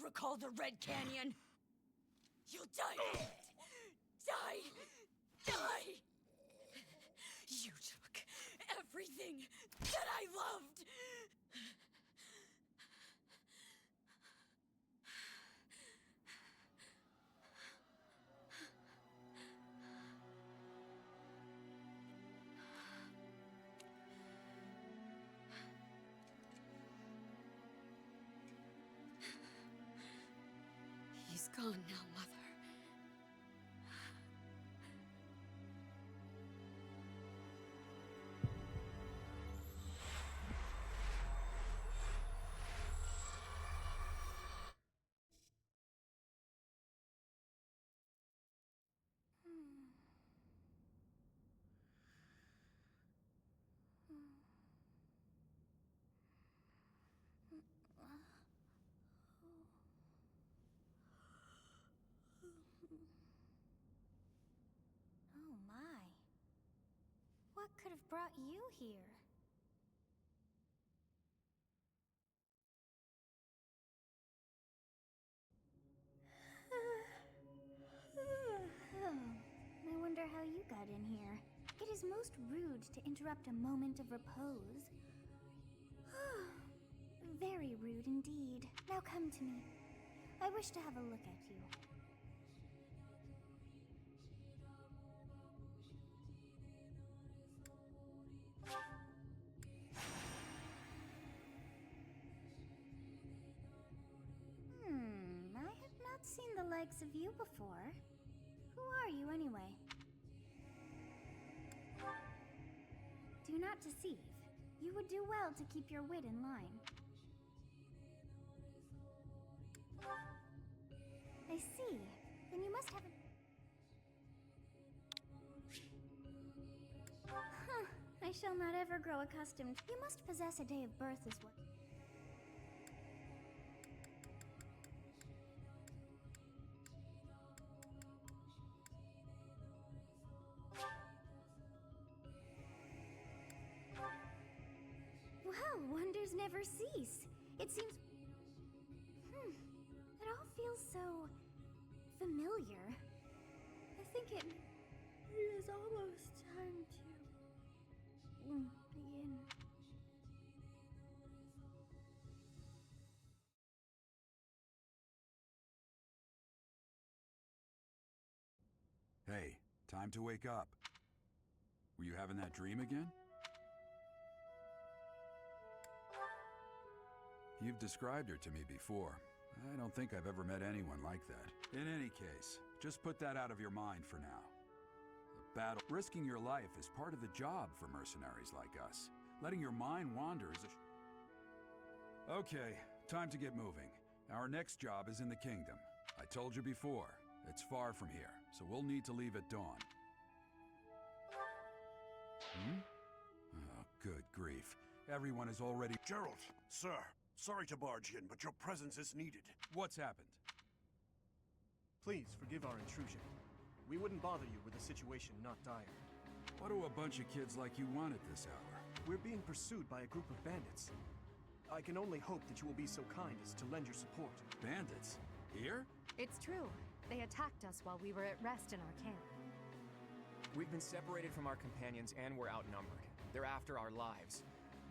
recall the Red Canyon. You'll die in it. Die! You took everything that I loved. He's gone now, Mother. Oh my. What could have brought you here? I wonder how you got in here. It is most rude to interrupt a moment of repose. Very rude indeed. Now come to me. I wish to have a look at you. I have not seen the likes of you before. Who are you anyway? Do not deceive. You would do well to keep your wit in line. I see. Then you must have a... I shall not ever grow accustomed. You must possess a day of birth as well. Well, wonders never cease. It seems... It all feels so... familiar. I think it is almost time to... begin. Hey, time to wake up. Were you having that dream again? You've described her to me before. I don't think I've ever met anyone like that. In any case, just put that out of your mind for now. The battle, risking your life is part of the job for mercenaries like us. Letting your mind wander is a... Okay, time to get moving. Our next job is in the kingdom. I told you before, it's far from here, so we'll need to leave at dawn. Oh, good grief. Everyone is already... Gerald, sir. Sorry to barge in, but your presence is needed. What's happened? Please forgive our intrusion. We wouldn't bother you were the situation not dire. What do a bunch of kids like you want at this hour? We're being pursued by a group of bandits. I can only hope that you will be so kind as to lend your support. Bandits? Here? It's true. They attacked us while we were at rest in our camp. We've been separated from our companions and we're outnumbered. They're after our lives,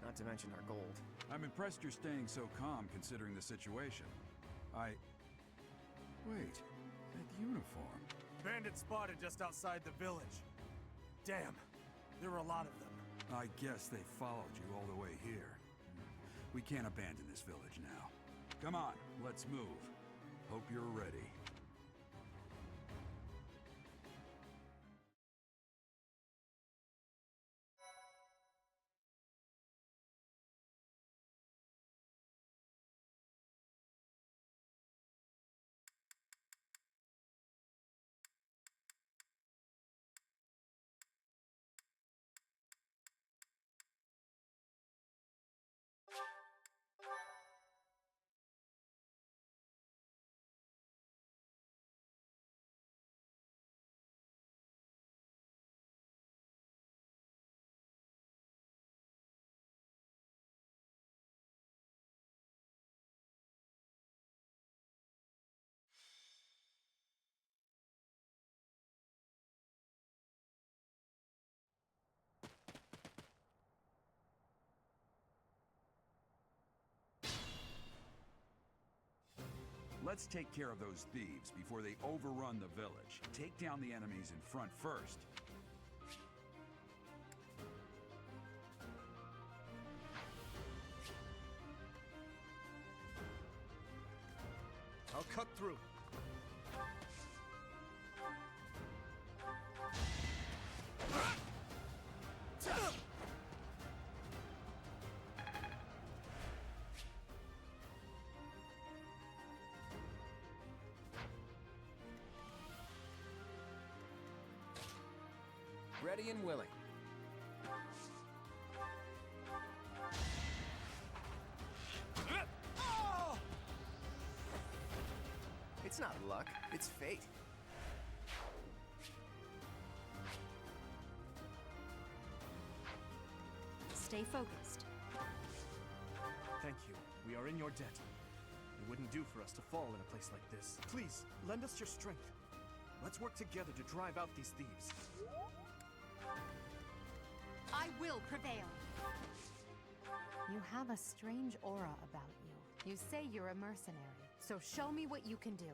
not to mention our gold. I'm impressed you're staying so calm considering the situation. Wait, that uniform. Bandits spotted just outside the village. Damn, there were a lot of them. I guess they followed you all the way here. We can't abandon this village now. Come on, let's move. Hope you're ready. Let's take care of those thieves before they overrun the village. Take down the enemies in front first. I'll cut through. Ready and willing. It's not luck, it's fate. Stay focused. Thank you. We are in your debt. It wouldn't do for us to fall in a place like this. Please, lend us your strength. Let's work together to drive out these thieves. I will prevail. You have a strange aura about you. You say you're a mercenary, so show me what you can do.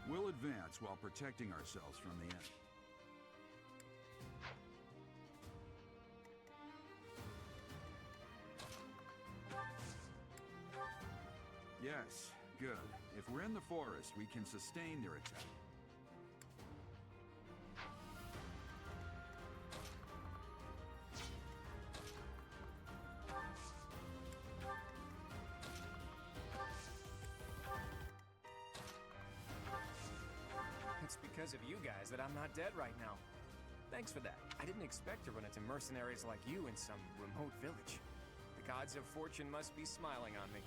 We'll advance while protecting ourselves from the enemy. Yes, good. If we're in the forest, we can sustain their attack. It's because of you guys that I'm not dead right now. Thanks for that. I didn't expect to run into mercenaries like you in some remote village. The gods of fortune must be smiling on me.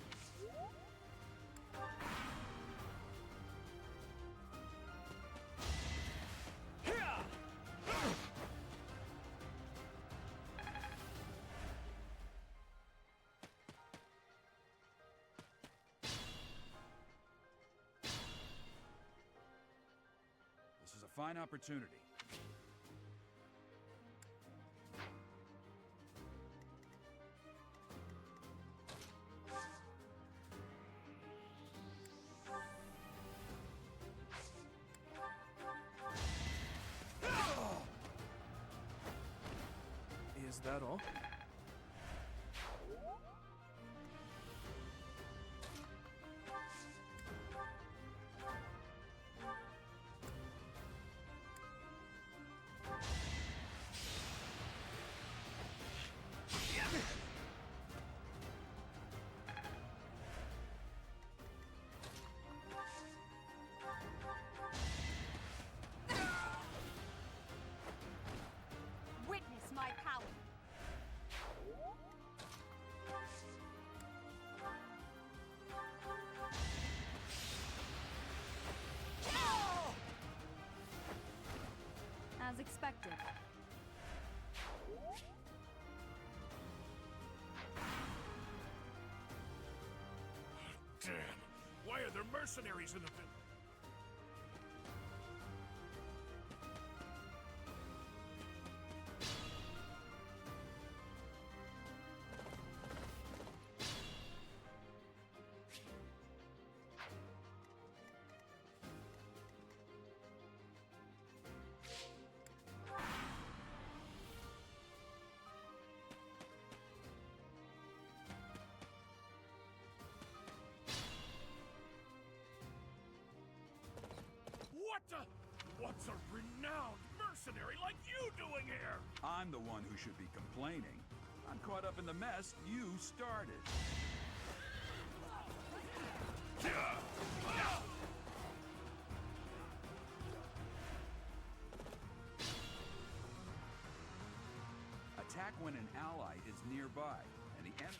This is a fine opportunity. Is that all? Witness my power. As expected. Damn! Why are there mercenaries in the village? What's a renowned mercenary like you doing here? I'm the one who should be complaining. I'm caught up in the mess you started. Attack when an ally is nearby, and the enemy...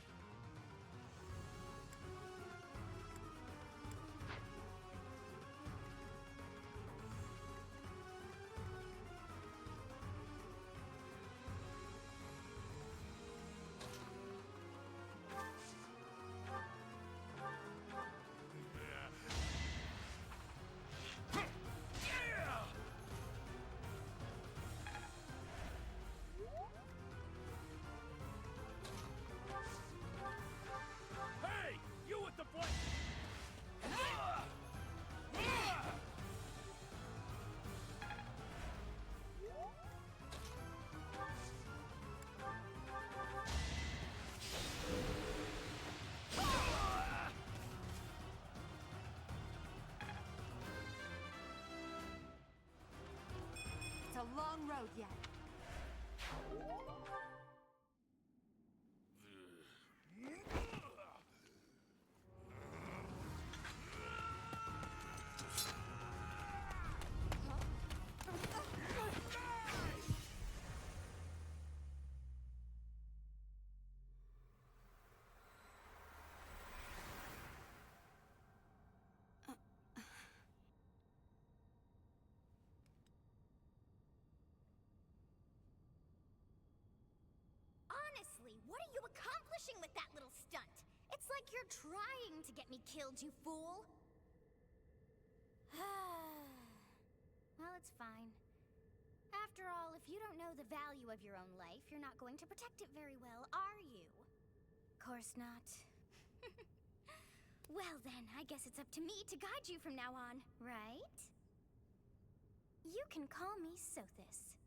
long road yet. Honestly, what are you accomplishing with that little stunt? It's like you're trying to get me killed, you fool! Well, it's fine. After all, if you don't know the value of your own life, you're not going to protect it very well, are you? Course not. Well then, I guess it's up to me to guide you from now on, right? You can call me Sothis,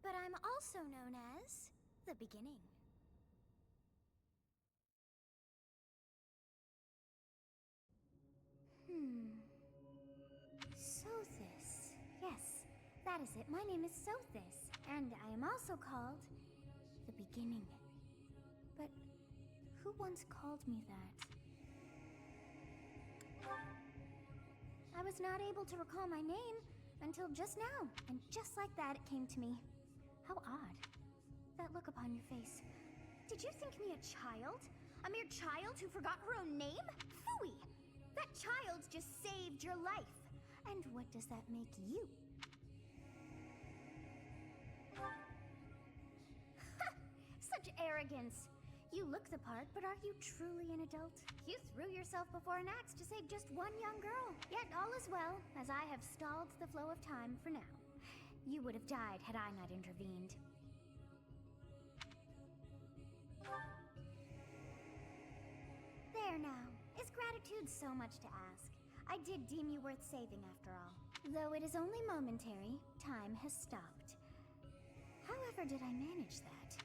but I'm also known as the Beginning. Sothis. Yes, that is it. My name is Sothis, and I am also called the Beginning. But who once called me that? I was not able to recall my name until just now, and just like that it came to me. How odd. That look upon your face. Did you think me a child? A mere child who forgot her own name? Phooey! That child just saved your life. And what does that make you? Such arrogance. You look the part, but are you truly an adult? You threw yourself before an axe to save just one young girl. Yet all is well, as I have stalled the flow of time for now. You would have died had I not intervened. There now. Is gratitude so much to ask? I did deem you worth saving after all. Though it is only momentary, time has stopped. However did I manage that?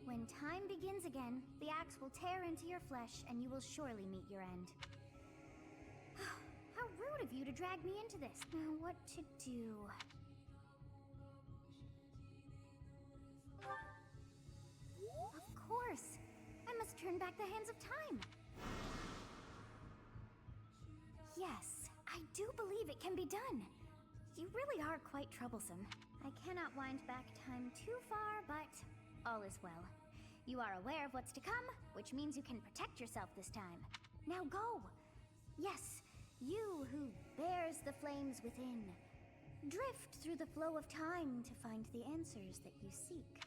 When time begins again, the axe will tear into your flesh and you will surely meet your end. How rude of you to drag me into this. Now what to do? Of course! I must turn back the hands of time! Yes, I do believe it can be done. You really are quite troublesome. I cannot wind back time too far, but all is well. You are aware of what's to come, which means you can protect yourself this time. Now go! Yes, you who bears the flames within. Drift through the flow of time to find the answers that you seek.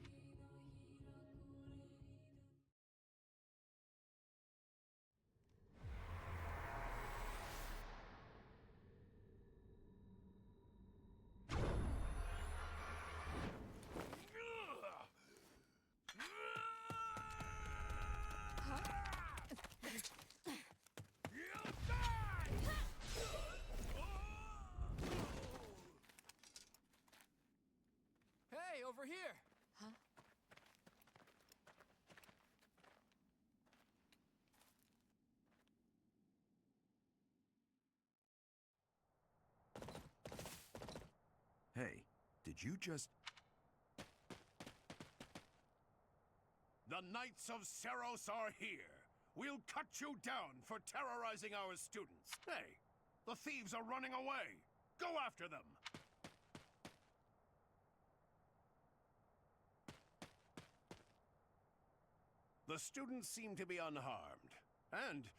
Hey, over here! Huh? Hey, did you just... The Knights of Seros are here. We'll cut you down for terrorizing our students. Hey, the thieves are running away. Go after them. The students seem to be unharmed. And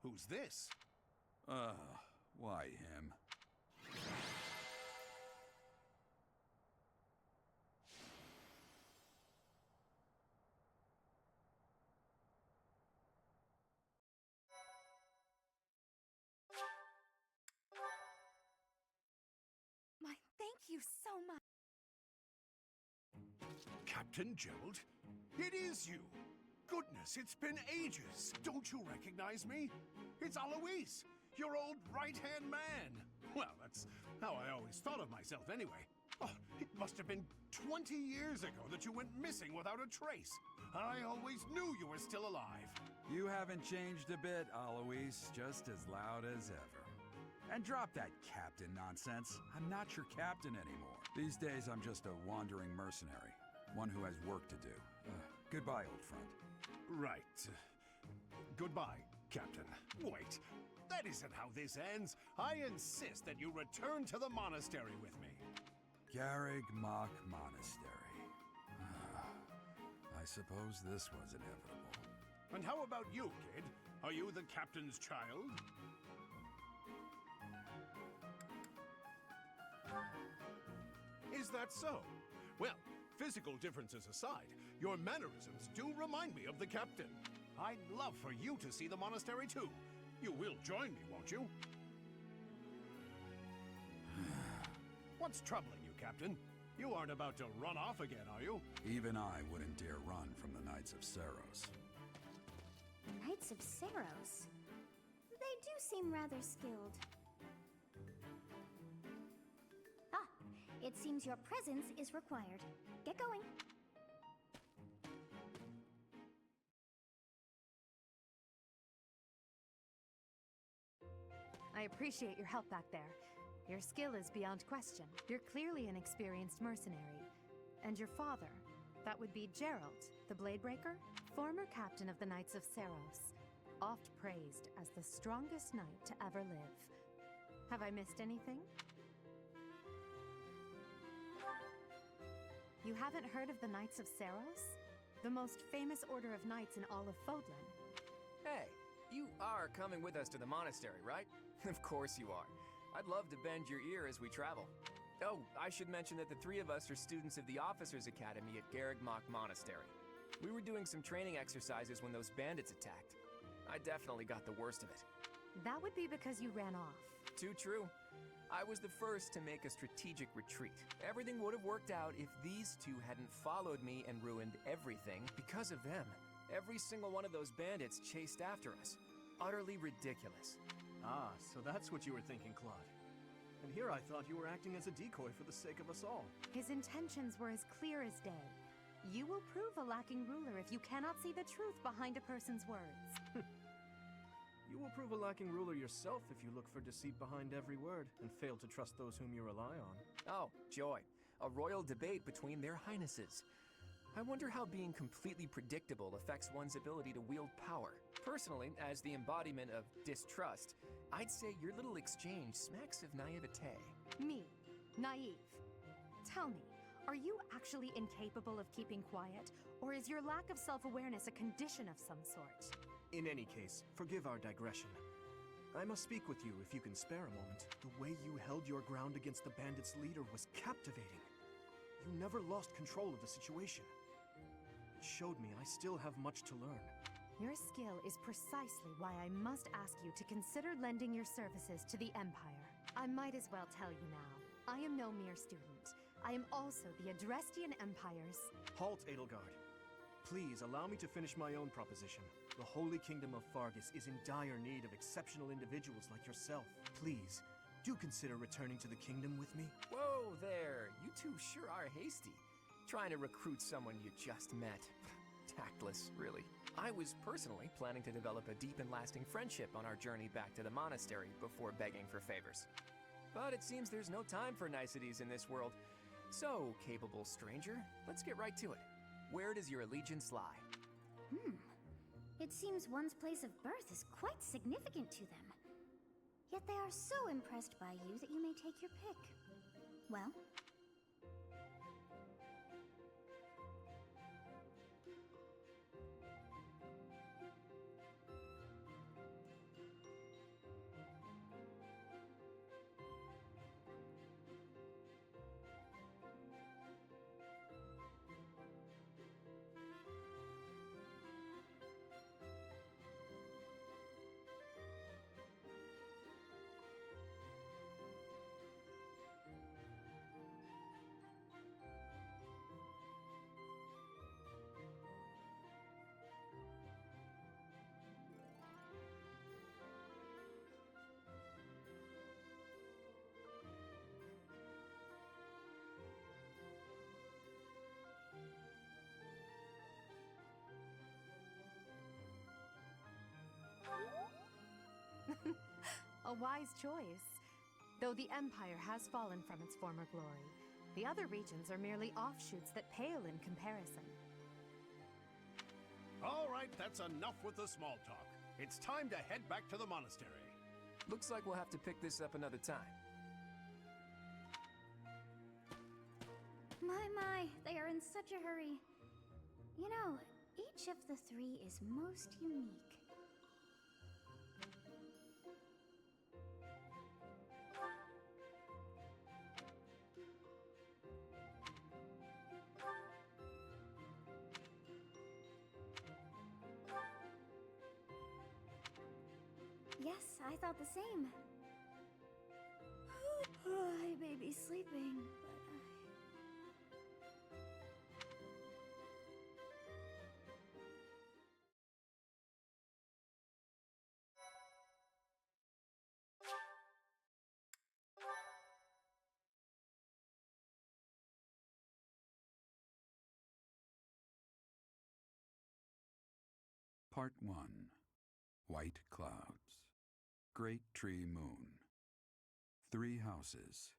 who's this? Why him? My thank you so much. Captain Gerald? It is you! Goodness, it's been ages! Don't you recognize me? It's Alois, your old right-hand man! Well, that's how I always thought of myself anyway. Oh, it must have been 20 years ago that you went missing without a trace. I always knew you were still alive. You haven't changed a bit, Alois. Just as loud as ever. And drop that captain nonsense. I'm not your captain anymore. These days, I'm just a wandering mercenary. One who has work to do. Goodbye, old friend. Right. Goodbye, Captain. Wait, that isn't how this ends. I insist that you return to the monastery with me. Garreg Mach Monastery. I suppose this was inevitable. And how about you, kid? Are you the captain's child? Is that so? Well, physical differences aside, your mannerisms do remind me of the captain. I'd love for you to see the monastery too. You will join me, won't you? What's troubling you, Captain? You aren't about to run off again, are you? Even I wouldn't dare run from the Knights of Saros. Knights of Saros? They do seem rather skilled. Ah, it seems your presence is required. Get going. I appreciate your help back there. Your skill is beyond question. You're clearly an experienced mercenary. And your father, that would be Gerald, the Bladebreaker, former captain of the Knights of Saros, oft praised as the strongest knight to ever live. Have I missed anything? You haven't heard of the Knights of Saros? The most famous order of knights in all of Fodlan. Hey, you are coming with us to the monastery, right? Of course you are. I'd love to bend your ear as we travel. Oh, I should mention that the three of us are students of the Officers' Academy at Garreg Mach Monastery. We were doing some training exercises when those bandits attacked. I definitely got the worst of it. That would be because you ran off. Too true. I was the first to make a strategic retreat. Everything would have worked out if these two hadn't followed me and ruined everything because of them. Every single one of those bandits chased after us. Utterly ridiculous. Ah, so that's what you were thinking, Claude. And here I thought you were acting as a decoy for the sake of us all. His intentions were as clear as day. You will prove a lacking ruler if you cannot see the truth behind a person's words. You will prove a lacking ruler yourself if you look for deceit behind every word and fail to trust those whom you rely on. Oh, joy. A royal debate between their highnesses. I wonder how being completely predictable affects one's ability to wield power. Personally, as the embodiment of distrust, I'd say your little exchange smacks of naivete. Me, naive. Tell me, are you actually incapable of keeping quiet, or is your lack of self-awareness a condition of some sort? In any case, forgive our digression. I must speak with you if you can spare a moment. The way you held your ground against the bandits' leader was captivating. You never lost control of the situation. It showed me I still have much to learn. Your skill is precisely why I must ask you to consider lending your services to the Empire. I might as well tell you now. I am no mere student. I am also the Adrestian Empire's... Halt, Edelgard. Please allow me to finish my own proposition. The Holy Kingdom of Fargus is in dire need of exceptional individuals like yourself. Please, do consider returning to the kingdom with me. Whoa there, you two sure are hasty. Trying to recruit someone you just met. Tactless, really. I was personally planning to develop a deep and lasting friendship on our journey back to the monastery before begging for favors. But it seems there's no time for niceties in this world. So, capable stranger, let's get right to it. Where does your allegiance lie? It seems one's place of birth is quite significant to them. Yet they are so impressed by you that you may take your pick. Well? A wise choice. Though the Empire has fallen from its former glory, the other regions are merely offshoots that pale in comparison. All right, that's enough with the small talk. It's time to head back to the monastery. Looks like we'll have to pick this up another time. My, they are in such a hurry. You know, each of the three is most unique. Yes, I thought the same. I may be sleeping, but Part 1. White Clouds. Great Tree Moon. 3 houses.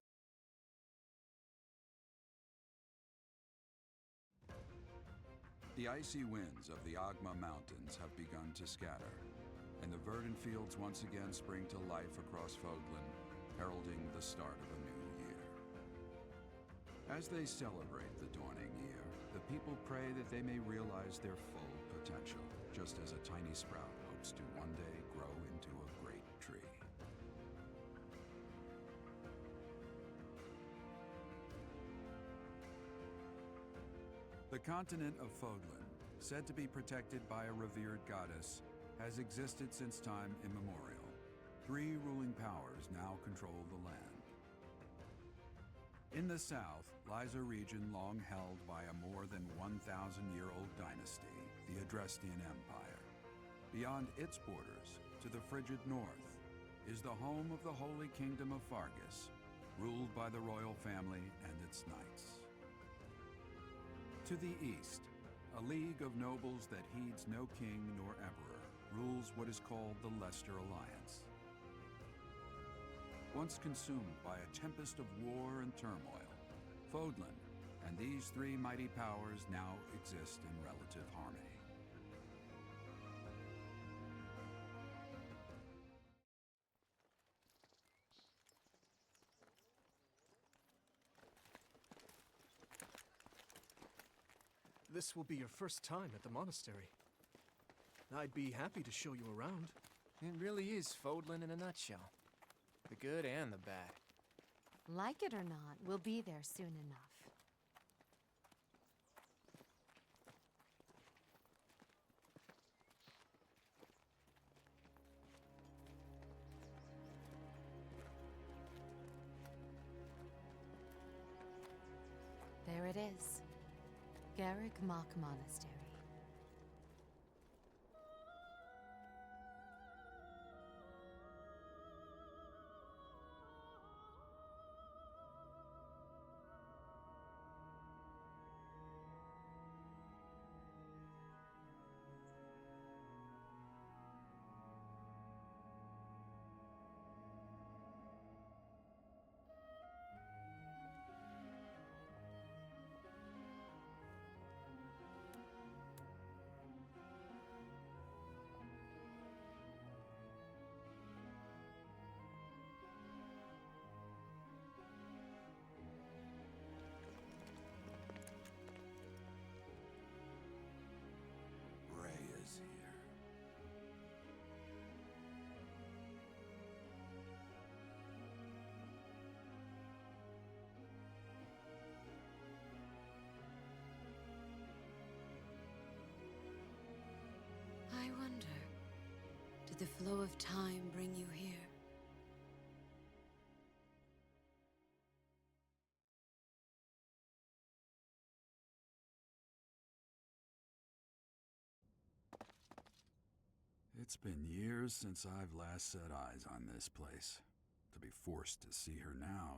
The icy winds of the Agma Mountains have begun to scatter, and the verdant fields once again spring to life across Fodlan, heralding the start of a new year. As they celebrate the dawning year, the people pray that they may realize their full potential, just as a tiny sprout hopes to one day grow into a great tree. The continent of Fodlan, said to be protected by a revered goddess, has existed since time immemorial. 3 ruling powers now control the land. In the south lies a region long held by a more than 1,000-year-old dynasty, the Adrestian Empire. Beyond its borders, to the frigid north, is the home of the Holy Kingdom of Fargus, ruled by the royal family and its knights. To the east, a league of nobles that heeds no king nor emperor rules what is called the Leicester Alliance. Once consumed by a tempest of war and turmoil, Fodlan and these 3 mighty powers now exist in relative harmony. This will be your first time at the monastery. I'd be happy to show you around. It really is Fodlan in a nutshell. The good and the bad. Like it or not, we'll be there soon enough. There it is. Garrick Mock Monastery. I wonder, did the flow of time bring you here? It's been years since I've last set eyes on this place. To be forced to see her now,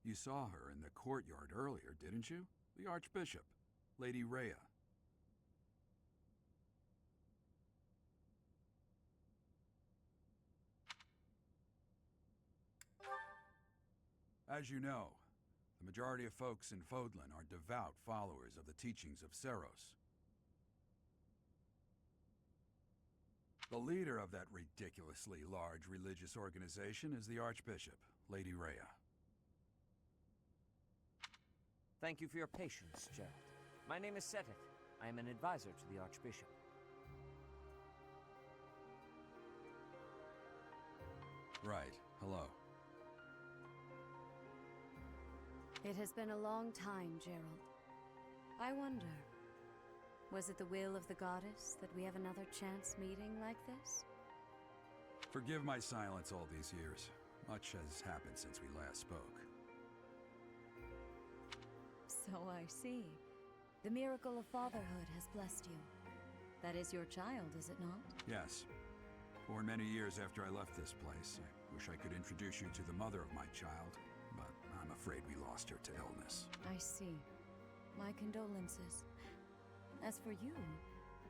You saw her in the courtyard earlier, didn't you? The Archbishop, Lady Rhea. As you know, the majority of folks in Fodlan are devout followers of the teachings of Seros. The leader of that ridiculously large religious organization is the Archbishop, Lady Rhea. Thank you for your patience, Gerald. My name is Seteth. I am an advisor to the Archbishop. Right. Hello. It has been a long time, Gerald. I wonder, was it the will of the goddess that we have another chance meeting like this? Forgive my silence all these years. Much has happened since we last spoke. So I see. The miracle of fatherhood has blessed you. That is your child, is it not? Yes. Born many years after I left this place. I wish I could introduce you to the mother of my child, but I'm afraid we lost her to illness. I see. My condolences. As for you,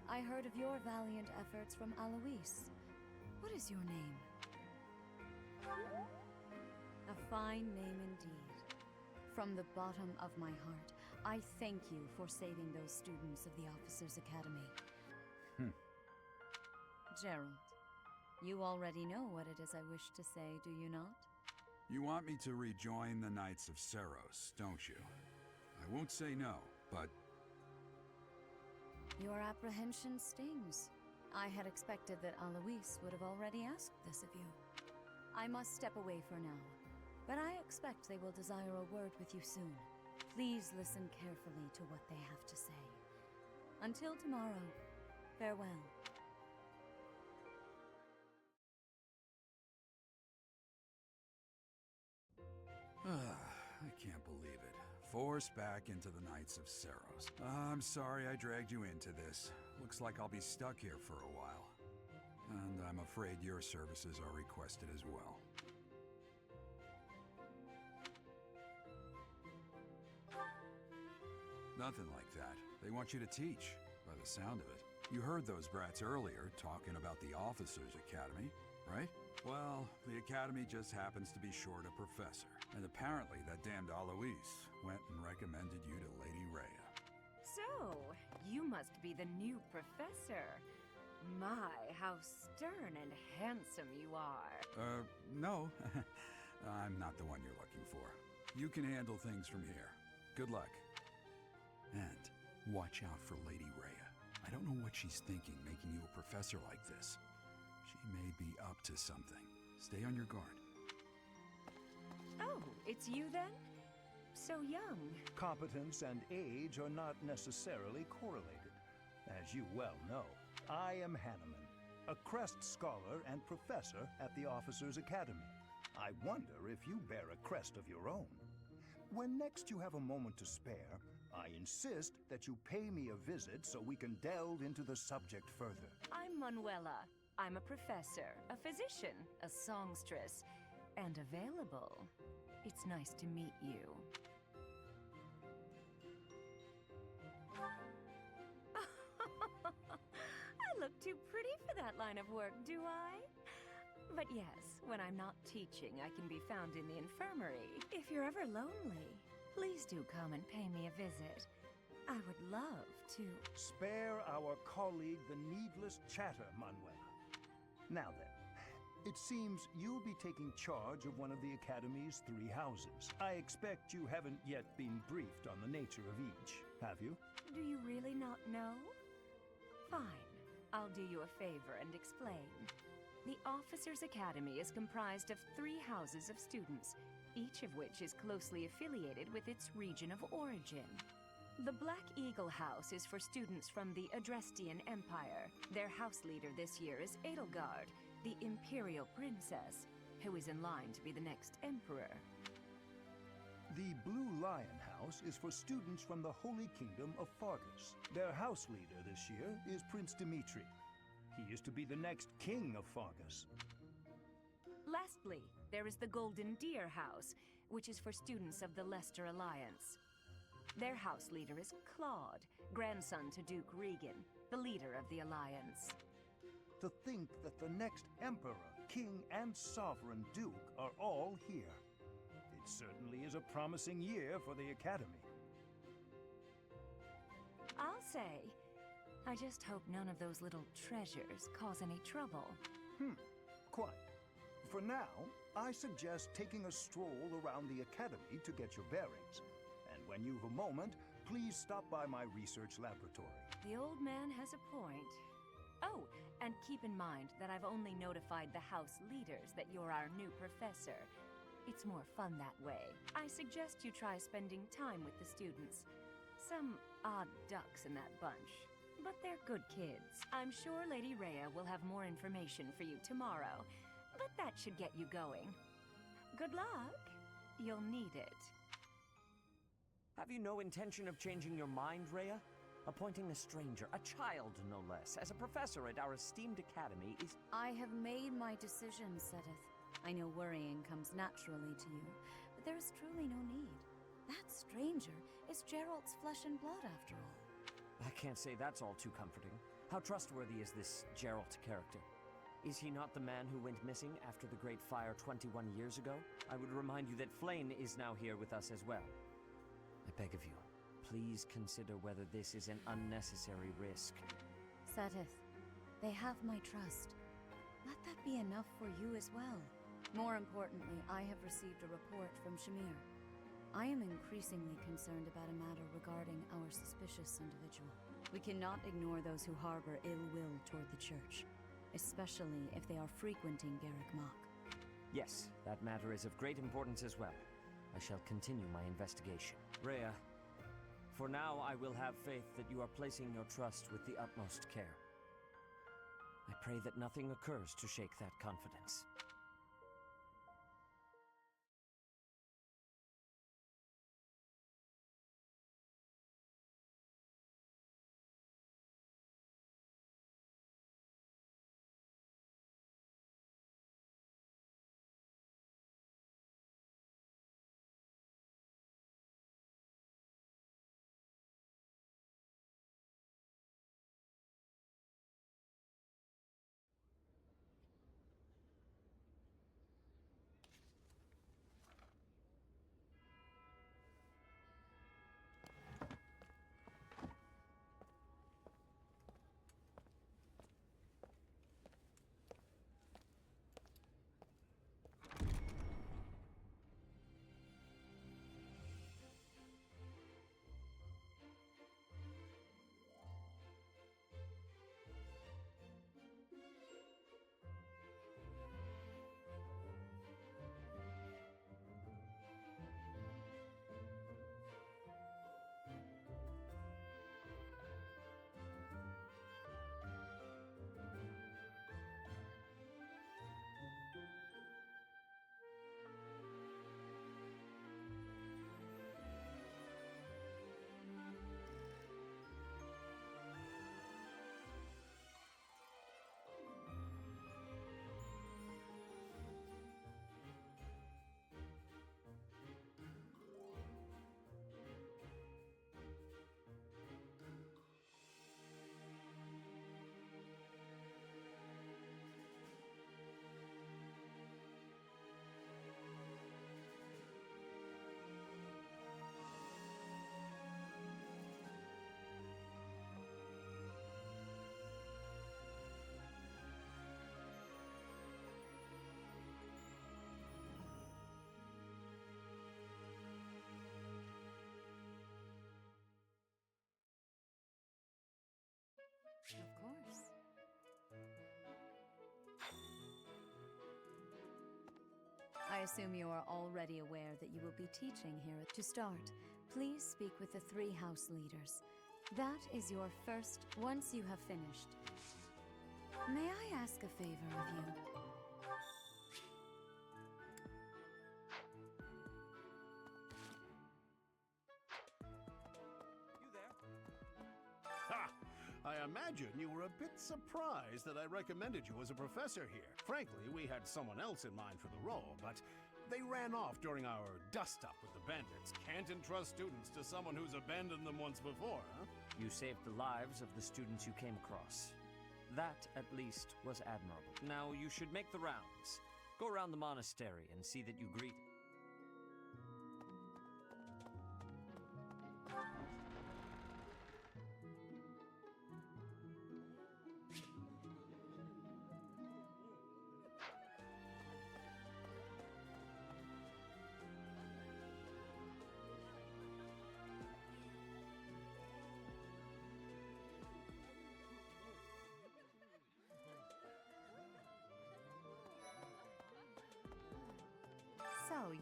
I heard of your valiant efforts from Alois. What is your name? A fine name indeed. From the bottom of my heart, I thank you for saving those students of the Officers' Academy. Gerald, you already know what it is I wish to say, do you not? You want me to rejoin the Knights of Seros, don't you? I won't say no, but... Your apprehension stings. I had expected that Alois would have already asked this of you. I must step away for now, but I expect they will desire a word with you soon. Please listen carefully to what they have to say. Until tomorrow, farewell. I can't believe it. Forced back into the Knights of Seros. I'm sorry I dragged you into this. Looks like I'll be stuck here for a while. And I'm afraid your services are requested as well. Nothing like that. They want you to teach, by the sound of it. You heard those brats earlier talking about the Officers' Academy, right? Well, the Academy just happens to be short a professor. And apparently that damned Alois went and recommended you to Lady Rhea. So, you must be the new professor. My, how stern and handsome you are. No. I'm not the one you're looking for. You can handle things from here. Good luck. And watch out for Lady Rhea. I don't know what she's thinking making you a professor like this. She may be up to something. Stay on your guard. Oh, it's you then? So young. Competence and age are not necessarily correlated. As you well know, I am Hanneman, a Crest Scholar and Professor at the Officers' Academy. I wonder if you bear a crest of your own. When next you have a moment to spare, I insist that you pay me a visit so we can delve into the subject further. I'm Manuela. I'm a professor, a physician, a songstress, and available. It's nice to meet you. I look too pretty for that line of work, do I? But yes, when I'm not teaching, I can be found in the infirmary. If you're ever lonely, please do come and pay me a visit. I would love to. Spare our colleague the needless chatter, Manuela. Now then, it seems you'll be taking charge of one of the Academy's 3 houses. I expect you haven't yet been briefed on the nature of each, have you? Do you really not know? Fine. I'll do you a favor and explain. The Officers' Academy is comprised of 3 houses of students, each of which is closely affiliated with its region of origin. The Black Eagle House is for students from the Adrestian Empire. Their house leader this year is Edelgard, the Imperial Princess, who is in line to be the next Emperor. The Blue Lion House is for students from the Holy Kingdom of Fargus. Their house leader this year is Prince Dimitri. He is to be the next king of Fargus. Lastly, there is the Golden Deer House, which is for students of the Leicester Alliance. Their house leader is Claude, grandson to Duke Regan, the leader of the Alliance. To think that the next Emperor, King, and Sovereign Duke are all here. It Certainly is a promising year for the Academy. I'll say. I just hope none of those little treasures cause any trouble. Quite. For now, I suggest taking a stroll around the Academy to get your bearings. And when you've a moment, please stop by my research laboratory. The old man has a point. Oh, and keep in mind that I've only notified the house leaders that you're our new professor. It's more fun that way. I suggest you try spending time with the students. Some odd ducks in that bunch, but they're good kids. I'm sure Lady Rhea will have more information for you tomorrow, but that should get you going. Good luck. You'll need it. Have you no intention of changing your mind, Rhea? Appointing a stranger, a child no less, as a professor at our esteemed academy is... I have made my decision, Sedith. I know worrying comes naturally to you, but there is truly no need. That stranger is Gerald's flesh and blood, after all. I can't say that's all too comforting. How trustworthy is this Gerald character? Is he not the man who went missing after the Great Fire 21 years ago? I would remind you that Flayn is now here with us as well. I beg of you, please consider whether this is an unnecessary risk. Sedith, they have my trust. Let that be enough for you as well. More importantly, I have received a report from Shamir. I am increasingly concerned about a matter regarding our suspicious individual. We cannot ignore those who harbor ill will toward the church, especially if they are frequenting Garrick Mach. Yes, that matter is of great importance as well. I shall continue my investigation. Rhea, for now I will have faith that you are placing your trust with the utmost care. I pray that nothing occurs to shake that confidence. Of course. I assume you are already aware that you will be teaching here. To start, please speak with the 3 house leaders. That is your first, once you have finished. May I ask a favor of you? You there? Ha! I imagine you were a bit surprised that I recommended you as a professor here. Frankly, we had someone else in mind for the role, but they ran off during our dust-up with the bandits. Can't entrust students to someone who's abandoned them once before, huh? You saved the lives of the students you came across. That, at least, was admirable. Now, you should make the rounds. Go around the monastery and see that you greet...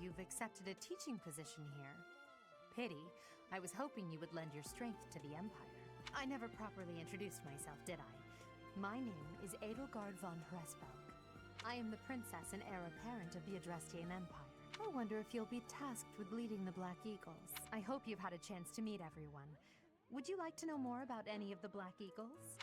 you've accepted a teaching position here. Pity. I was hoping you would lend your strength to the Empire. I never properly introduced myself, did I? My name is Edelgard von Hresbelk. I am the princess and heir apparent of the Adrestian Empire. I wonder if you'll be tasked with leading the Black Eagles. I hope you've had a chance to meet everyone. Would you like to know more about any of the Black Eagles?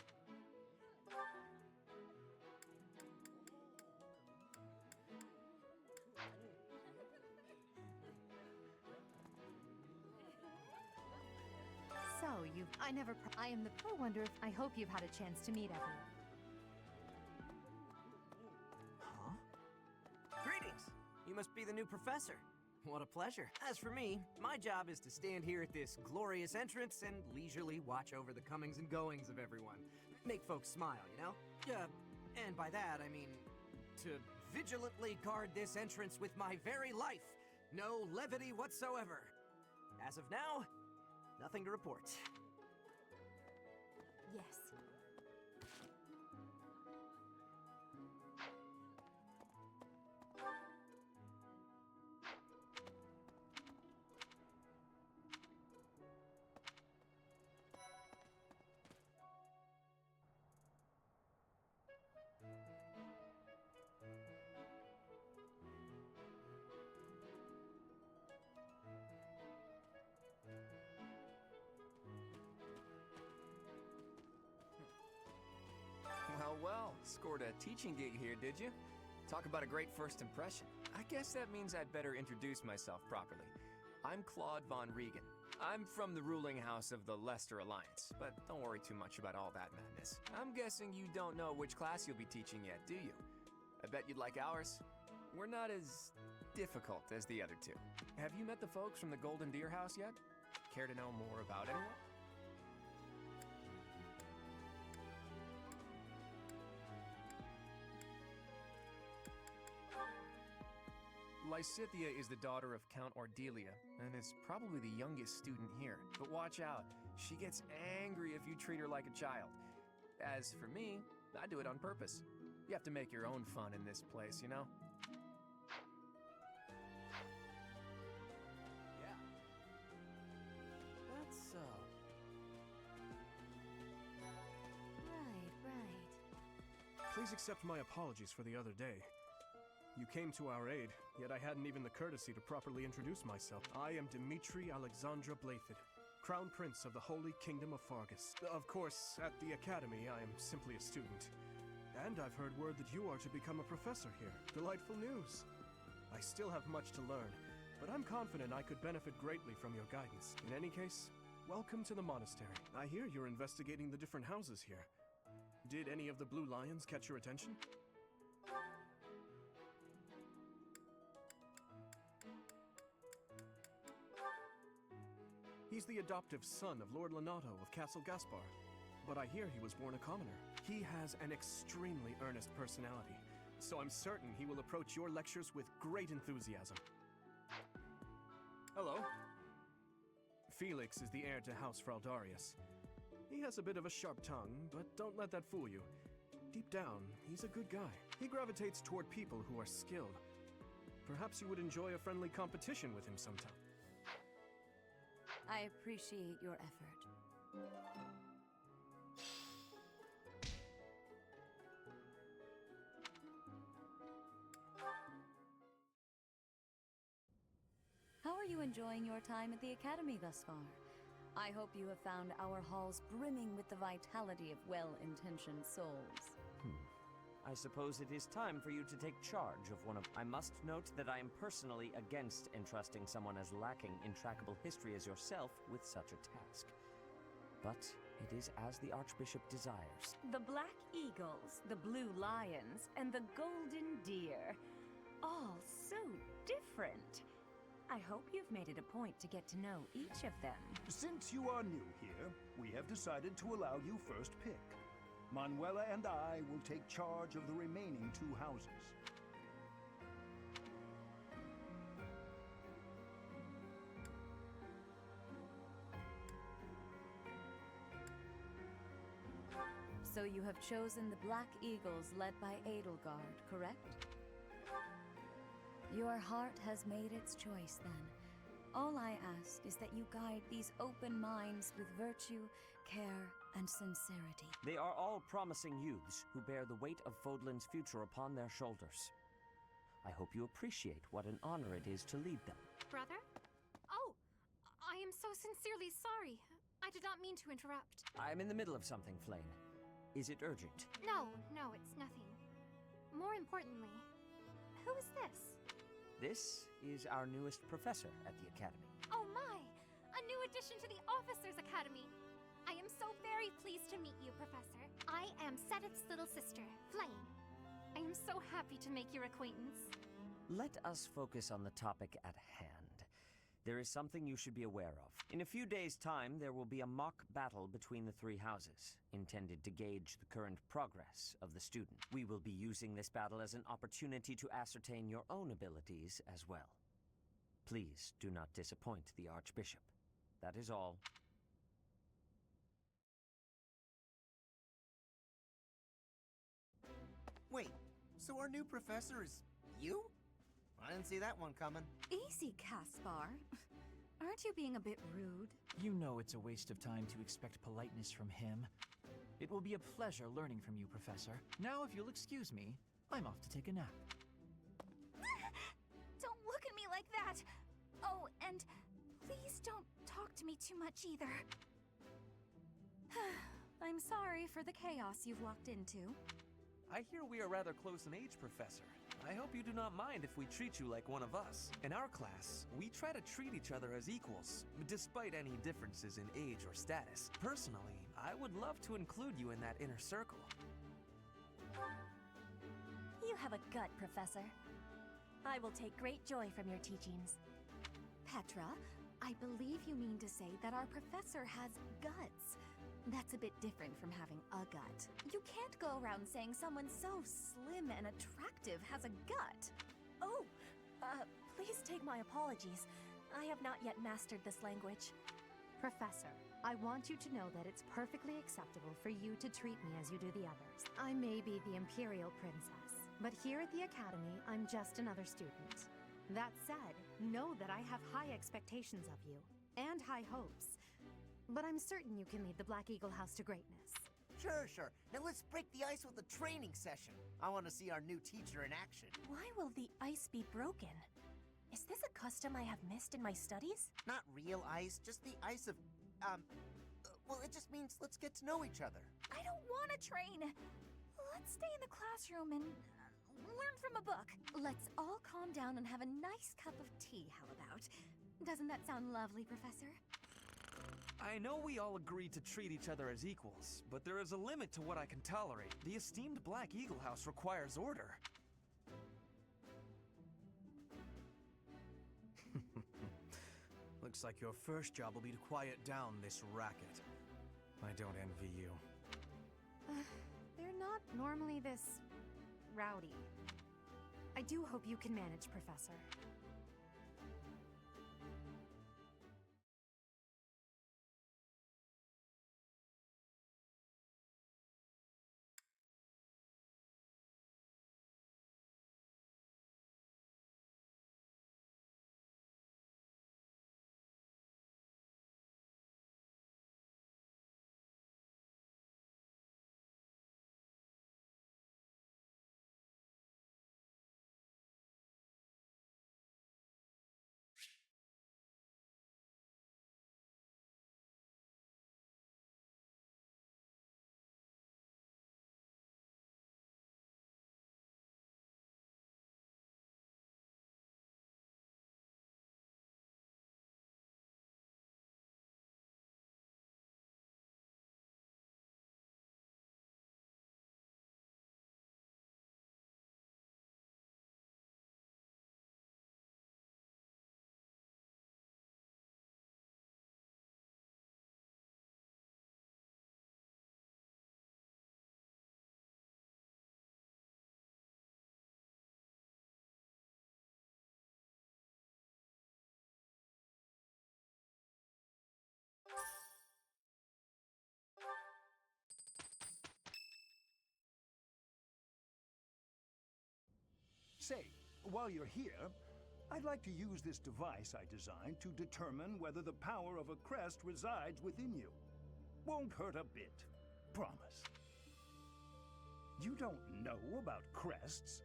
So, I hope you've had a chance to meet everyone. Huh? Greetings! You must be the new professor. What a pleasure. As for me, my job is to stand here at this glorious entrance and leisurely watch over the comings and goings of everyone. Make folks smile, you know? And by that, I mean to vigilantly guard this entrance with my very life. No levity whatsoever. As of now, nothing to report. Yes. Well, scored a teaching gig here, did you? Talk about a great first impression. I guess that means I'd better introduce myself properly. I'm Claude von Regan. I'm from the ruling house of the Leicester Alliance, but don't worry too much about all that madness. I'm guessing you don't know which class you'll be teaching yet, do you? I bet you'd like ours. We're not as difficult as the other two. Have you met the folks from the Golden Deer House yet? Care to know more about anyone? Lysithia is the daughter of Count Ordelia, and is probably the youngest student here. But watch out, she gets angry if you treat her like a child. As for me, I do it on purpose. You have to make your own fun in this place, you know? Yeah. That's so. Right. Please accept my apologies for the other day. You came to our aid, yet I hadn't even the courtesy to properly introduce myself. I am Dimitri Alexandra Blathid, Crown Prince of the Holy Kingdom of Fargus. Of course, at the Academy, I am simply a student. And I've heard word that you are to become a professor here. Delightful news. I still have much to learn, but I'm confident I could benefit greatly from your guidance. In any case, welcome to the monastery. I hear you're investigating the different houses here. Did any of the Blue Lions catch your attention? He's the adoptive son of Lord Lenato of Castle Gaspar, but I hear he was born a commoner. He has an extremely earnest personality, so I'm certain he will approach your lectures with great enthusiasm. Hello. Felix is the heir to House Fraldarius. He has a bit of a sharp tongue, but don't let that fool you. Deep down, he's a good guy. He gravitates toward people who are skilled. Perhaps you would enjoy a friendly competition with him sometime. I appreciate your effort. How are you enjoying your time at the Academy thus far? I hope you have found our halls brimming with the vitality of well-intentioned souls. I suppose it is time for you to take charge of one of... I must note that I am personally against entrusting someone as lacking in trackable history as yourself with such a task. But it is as the Archbishop desires. The Black Eagles, the Blue Lions, and the Golden Deer. All so different. I hope you've made it a point to get to know each of them. Since you are new here, we have decided to allow you first pick. Manuela and I will take charge of the remaining two houses. So you have chosen the Black Eagles led by Edelgard, correct? Your heart has made its choice, then. All I ask is that you guide these open minds with virtue, care, and sincerity. They are all promising youths who bear the weight of Fodlan's future upon their shoulders. I hope you appreciate what an honor it is to lead them. Brother? Oh, I am so sincerely sorry. I did not mean to interrupt. I'm in the middle of something, Flame. Is it urgent? No, it's nothing. More importantly, who is this? This is our newest professor at the Academy. Oh my! A new addition to the Officers' Academy! I am so very pleased to meet you, Professor. I am Sedith's little sister, Flame. I am so happy to make your acquaintance. Let us focus on the topic at hand. There is something you should be aware of. In a few days' time, there will be a mock battle between the three houses, intended to gauge the current progress of the student. We will be using this battle as an opportunity to ascertain your own abilities as well. Please do not disappoint the Archbishop. That is all. Wait, so our new professor is you? I didn't see that one coming. Easy, Caspar. Aren't you being a bit rude? You know it's a waste of time to expect politeness from him. It will be a pleasure learning from you, Professor. Now, if you'll excuse me, I'm off to take a nap. Don't look at me like that! Oh, and please don't talk to me too much either. I'm sorry for the chaos you've walked into. I hear we are rather close in age, Professor. I hope you do not mind if we treat you like one of us. In our class, we try to treat each other as equals, despite any differences in age or status. Personally, I would love to include you in that inner circle. You have a gut, Professor. I will take great joy from your teachings. Petra, I believe you mean to say that our professor has guts. That's a bit different from having a gut. You can't go around saying someone so slim and attractive has a gut. Oh, please take my apologies. I have not yet mastered this language. Professor, I want you to know that it's perfectly acceptable for you to treat me as you do the others. I may be the Imperial Princess, but here at the Academy, I'm just another student. That said, know that I have high expectations of you, and high hopes. But I'm certain you can lead the Black Eagle House to greatness. Sure. Now let's break the ice with a training session. I want to see our new teacher in action. Why will the ice be broken? Is this a custom I have missed in my studies? Not real ice, just the ice of, well, it just means let's get to know each other. I don't want to train. Let's stay in the classroom and learn from a book. Let's all calm down and have a nice cup of tea, how about? Doesn't that sound lovely, Professor? I know we all agree to treat each other as equals, but there is a limit to what I can tolerate. The esteemed Black Eagle House requires order. Looks like your first job will be to quiet down this racket. I don't envy you. They're not normally this rowdy. I do hope you can manage, Professor. Say, while you're here, I'd like to use this device I designed to determine whether the power of a crest resides within you. Won't hurt a bit. Promise. You don't know about crests?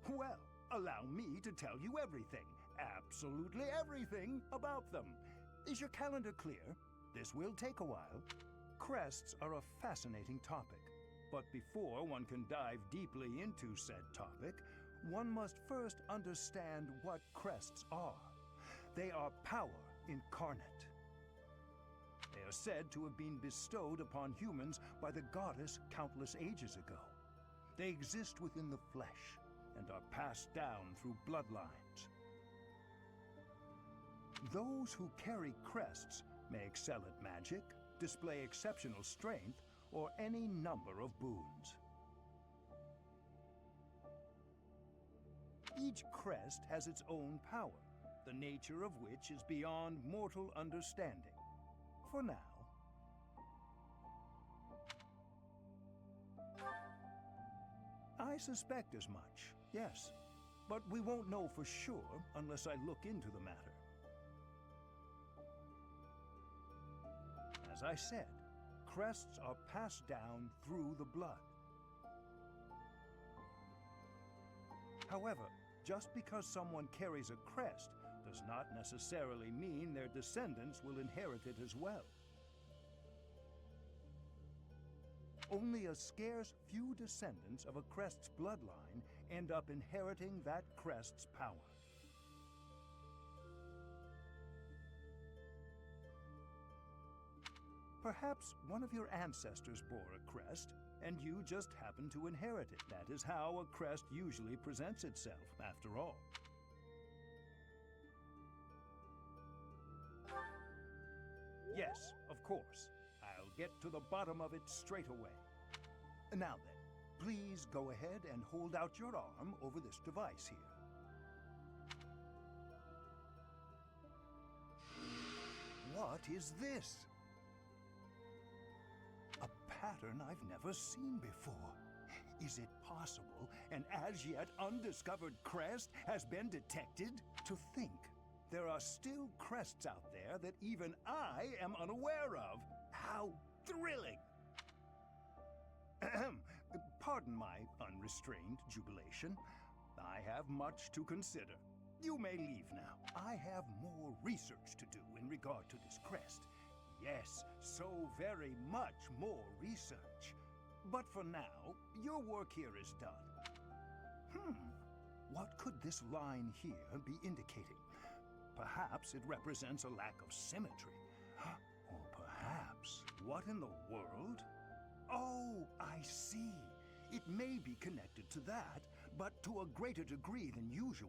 Well, allow me to tell you everything, absolutely everything about them. Is your calendar clear? This will take a while. Crests are a fascinating topic, but before one can dive deeply into said topic, one must first understand what crests are. They are power incarnate. They are said to have been bestowed upon humans by the goddess countless ages ago. They exist within the flesh and are passed down through bloodlines. Those who carry crests may excel at magic, display exceptional strength, or any number of boons. Each crest has its own power, the nature of which is beyond mortal understanding. For now. I suspect as much, yes. But we won't know for sure unless I look into the matter. As I said, crests are passed down through the blood. However, just because someone carries a crest does not necessarily mean their descendants will inherit it as well. Only a scarce few descendants of a crest's bloodline end up inheriting that crest's power. Perhaps one of your ancestors bore a crest, and you just happen to inherit it. That is how a crest usually presents itself, after all. Yes, of course. I'll get to the bottom of it straight away. Now then, please go ahead and hold out your arm over this device here. What is this? A pattern I've never seen before. Is it possible an as yet undiscovered crest has been detected? To think there are still crests out there that even I am unaware of. How thrilling! Pardon my unrestrained jubilation. I have much to consider. You may leave now. I have more research to do in regard to this crest. Yes, so very much more research. But for now, your work here is done. What could this line here be indicating? Perhaps it represents a lack of symmetry. Or perhaps, what in the world? Oh, I see. It may be connected to that, but to a greater degree than usual.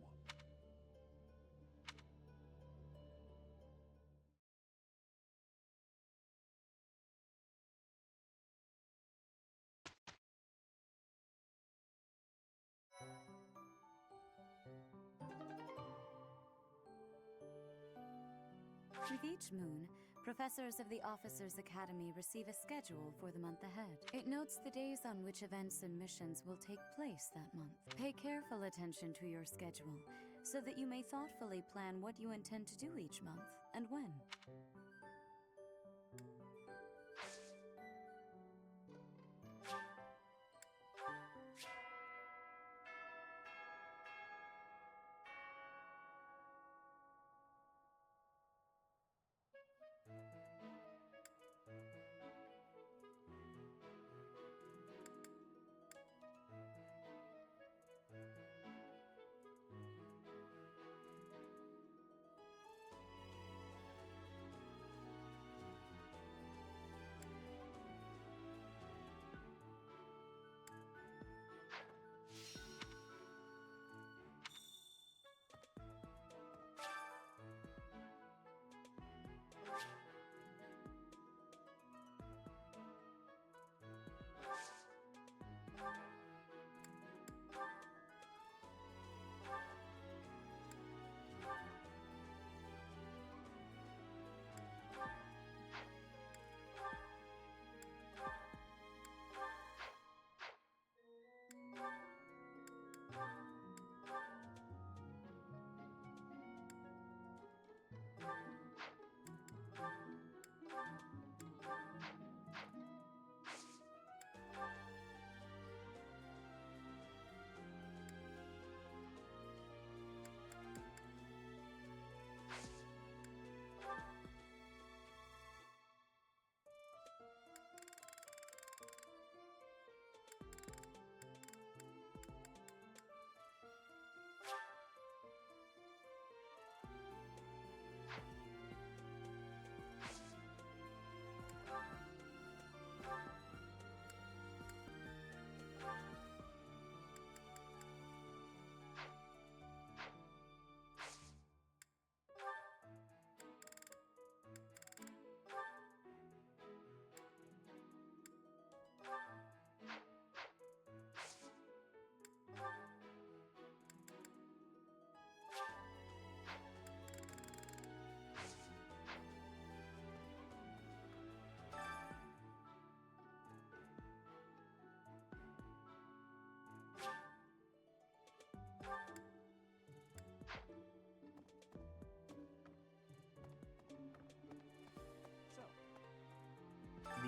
With each moon, professors of the Officers' Academy receive a schedule for the month ahead. It notes the days on which events and missions will take place that month. Pay careful attention to your schedule, so that you may thoughtfully plan what you intend to do each month and when.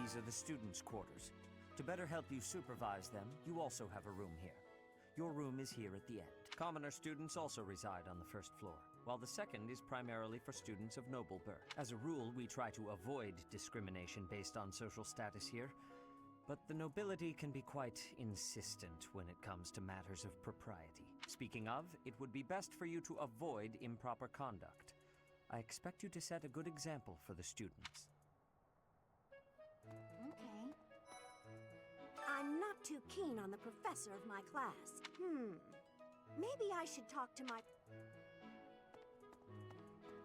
These are the students' quarters. To better help you supervise them, you also have a room here. Your room is here at the end. Commoner students also reside on the first floor, while the second is primarily for students of noble birth. As a rule, we try to avoid discrimination based on social status here, but the nobility can be quite insistent when it comes to matters of propriety. Speaking of, it would be best for you to avoid improper conduct. I expect you to set a good example for the students. Okay. I'm not too keen on the professor of my class. Maybe I should talk to my...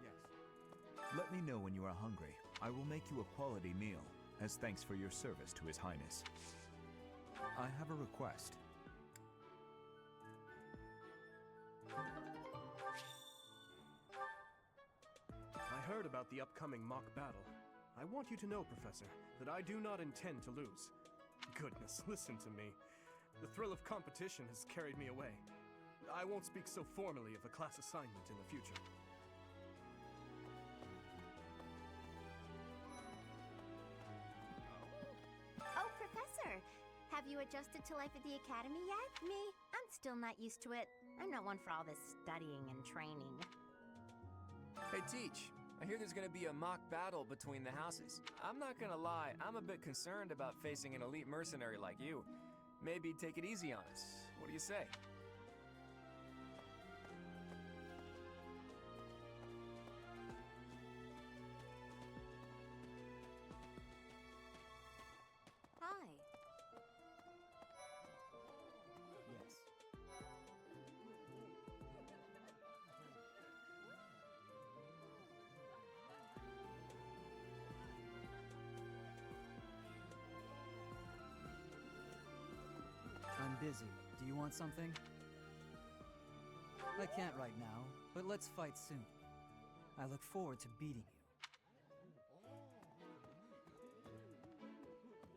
Yes. Let me know when you are hungry. I will make you a quality meal, as thanks for your service to His Highness. I have a request. I heard about the upcoming mock battle. I want you to know, Professor, that I do not intend to lose. Goodness, listen to me. The thrill of competition has carried me away. I won't speak so formally of a class assignment in the future. Oh, Professor! Have you adjusted to life at the academy yet? Me? I'm still not used to it. I'm not one for all this studying and training. Hey, Teach. I hear there's gonna be a mock battle between the houses. I'm not gonna lie, I'm a bit concerned about facing an elite mercenary like you. Maybe take it easy on us. What do you say? Hi. Yes. I'm busy. Do you want something? I can't right now, but let's fight soon. I look forward to beating you.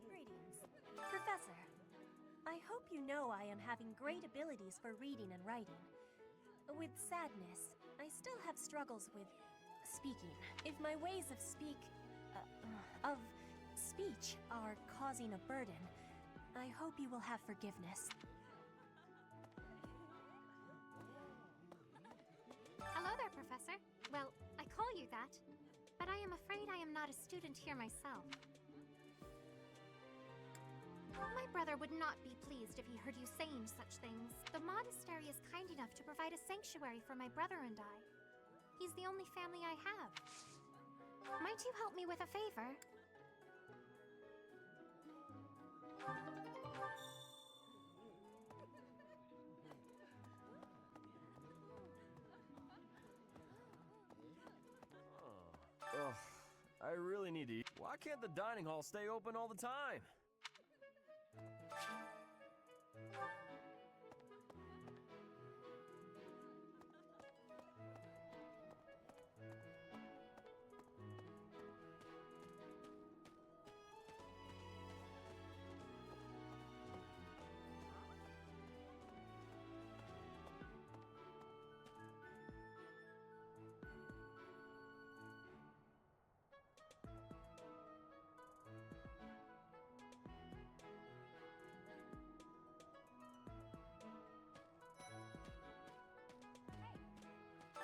Greetings. Professor, I hope you know I am having great abilities for reading and writing. With sadness, I still have struggles with speaking. If my ways of speech are causing a burden, I hope you will have forgiveness. Hello there, Professor. Well, I call you that, but I am afraid I am not a student here myself. My brother would not be pleased if he heard you saying such things. The monastery is kind enough to provide a sanctuary for my brother and I. He's the only family I have. Might you help me with a favor? Ugh, I really need to eat. Why can't the dining hall stay open all the time?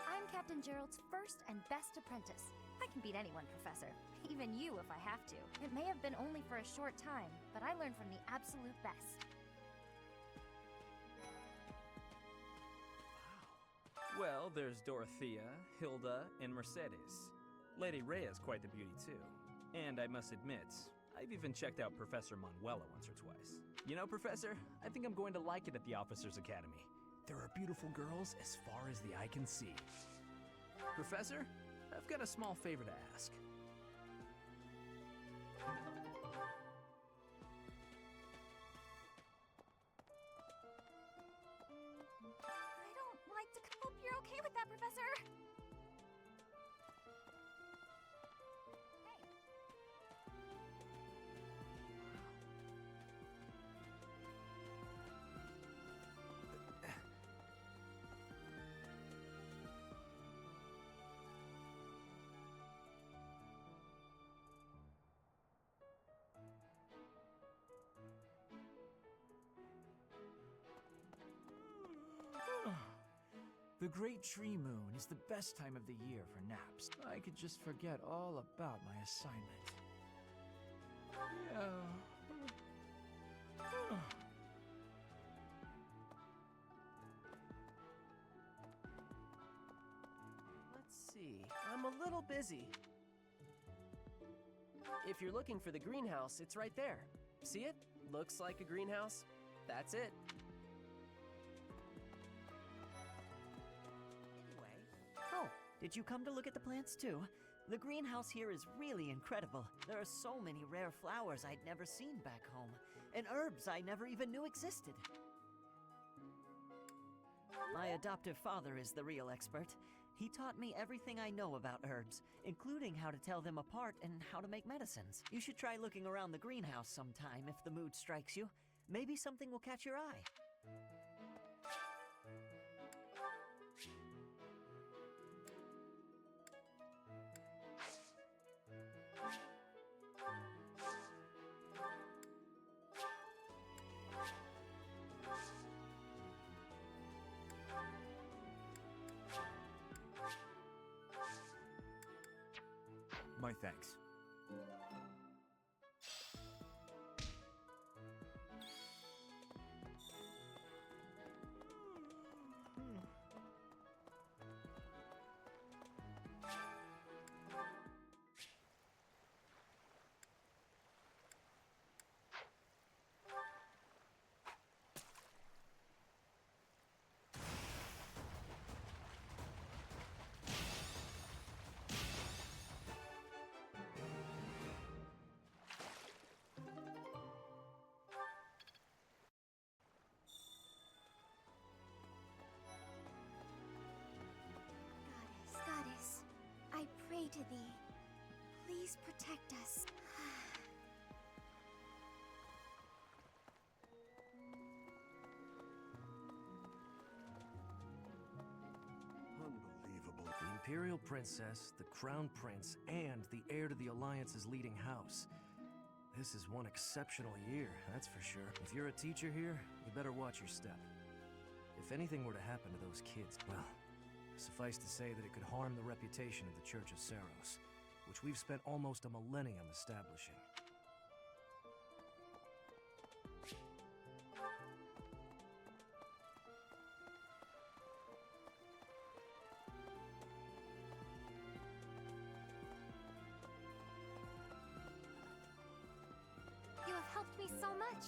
I'm Captain Gerald's first and best apprentice. I can beat anyone, Professor. Even you if I have to. It may have been only for a short time, but I learned from the absolute best. Well, there's Dorothea, Hilda, and Mercedes. Lady Rhea's quite the beauty, too. And I must admit, I've even checked out Professor Manuela once or twice. You know, Professor, I think I'm going to like it at the Officers' Academy. There are beautiful girls as far as the eye can see. Professor, I've got a small favor to ask. I don't like to hope you're okay with that, Professor. The Great Tree Moon is the best time of the year for naps. I could just forget all about my assignment. Yeah. Let's see. I'm a little busy. If you're looking for the greenhouse, it's right there. See it? Looks like a greenhouse. That's it. Oh, did you come to look at the plants too? The greenhouse here is really incredible. There are so many rare flowers I'd never seen back home, and herbs I never even knew existed. My adoptive father is the real expert. He taught me everything I know about herbs, including how to tell them apart and how to make medicines. You should try looking around the greenhouse sometime if the mood strikes you. Maybe something will catch your eye. My thanks. Goddess, I pray to thee. Please protect us. Unbelievable. The Imperial Princess, the Crown Prince, and the heir to the Alliance's leading house. This is one exceptional year, that's for sure. If you're a teacher here, you better watch your step. If anything were to happen to those kids, well, suffice to say that it could harm the reputation of the Church of Saros, which we've spent almost a millennium establishing. You have helped me so much.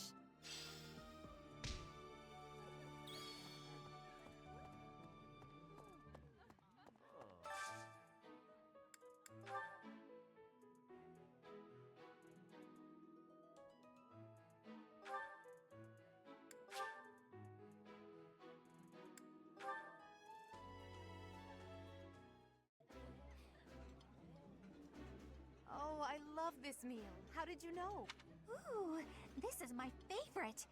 Oh, I love this meal. How did you know? Ooh, this is my favorite.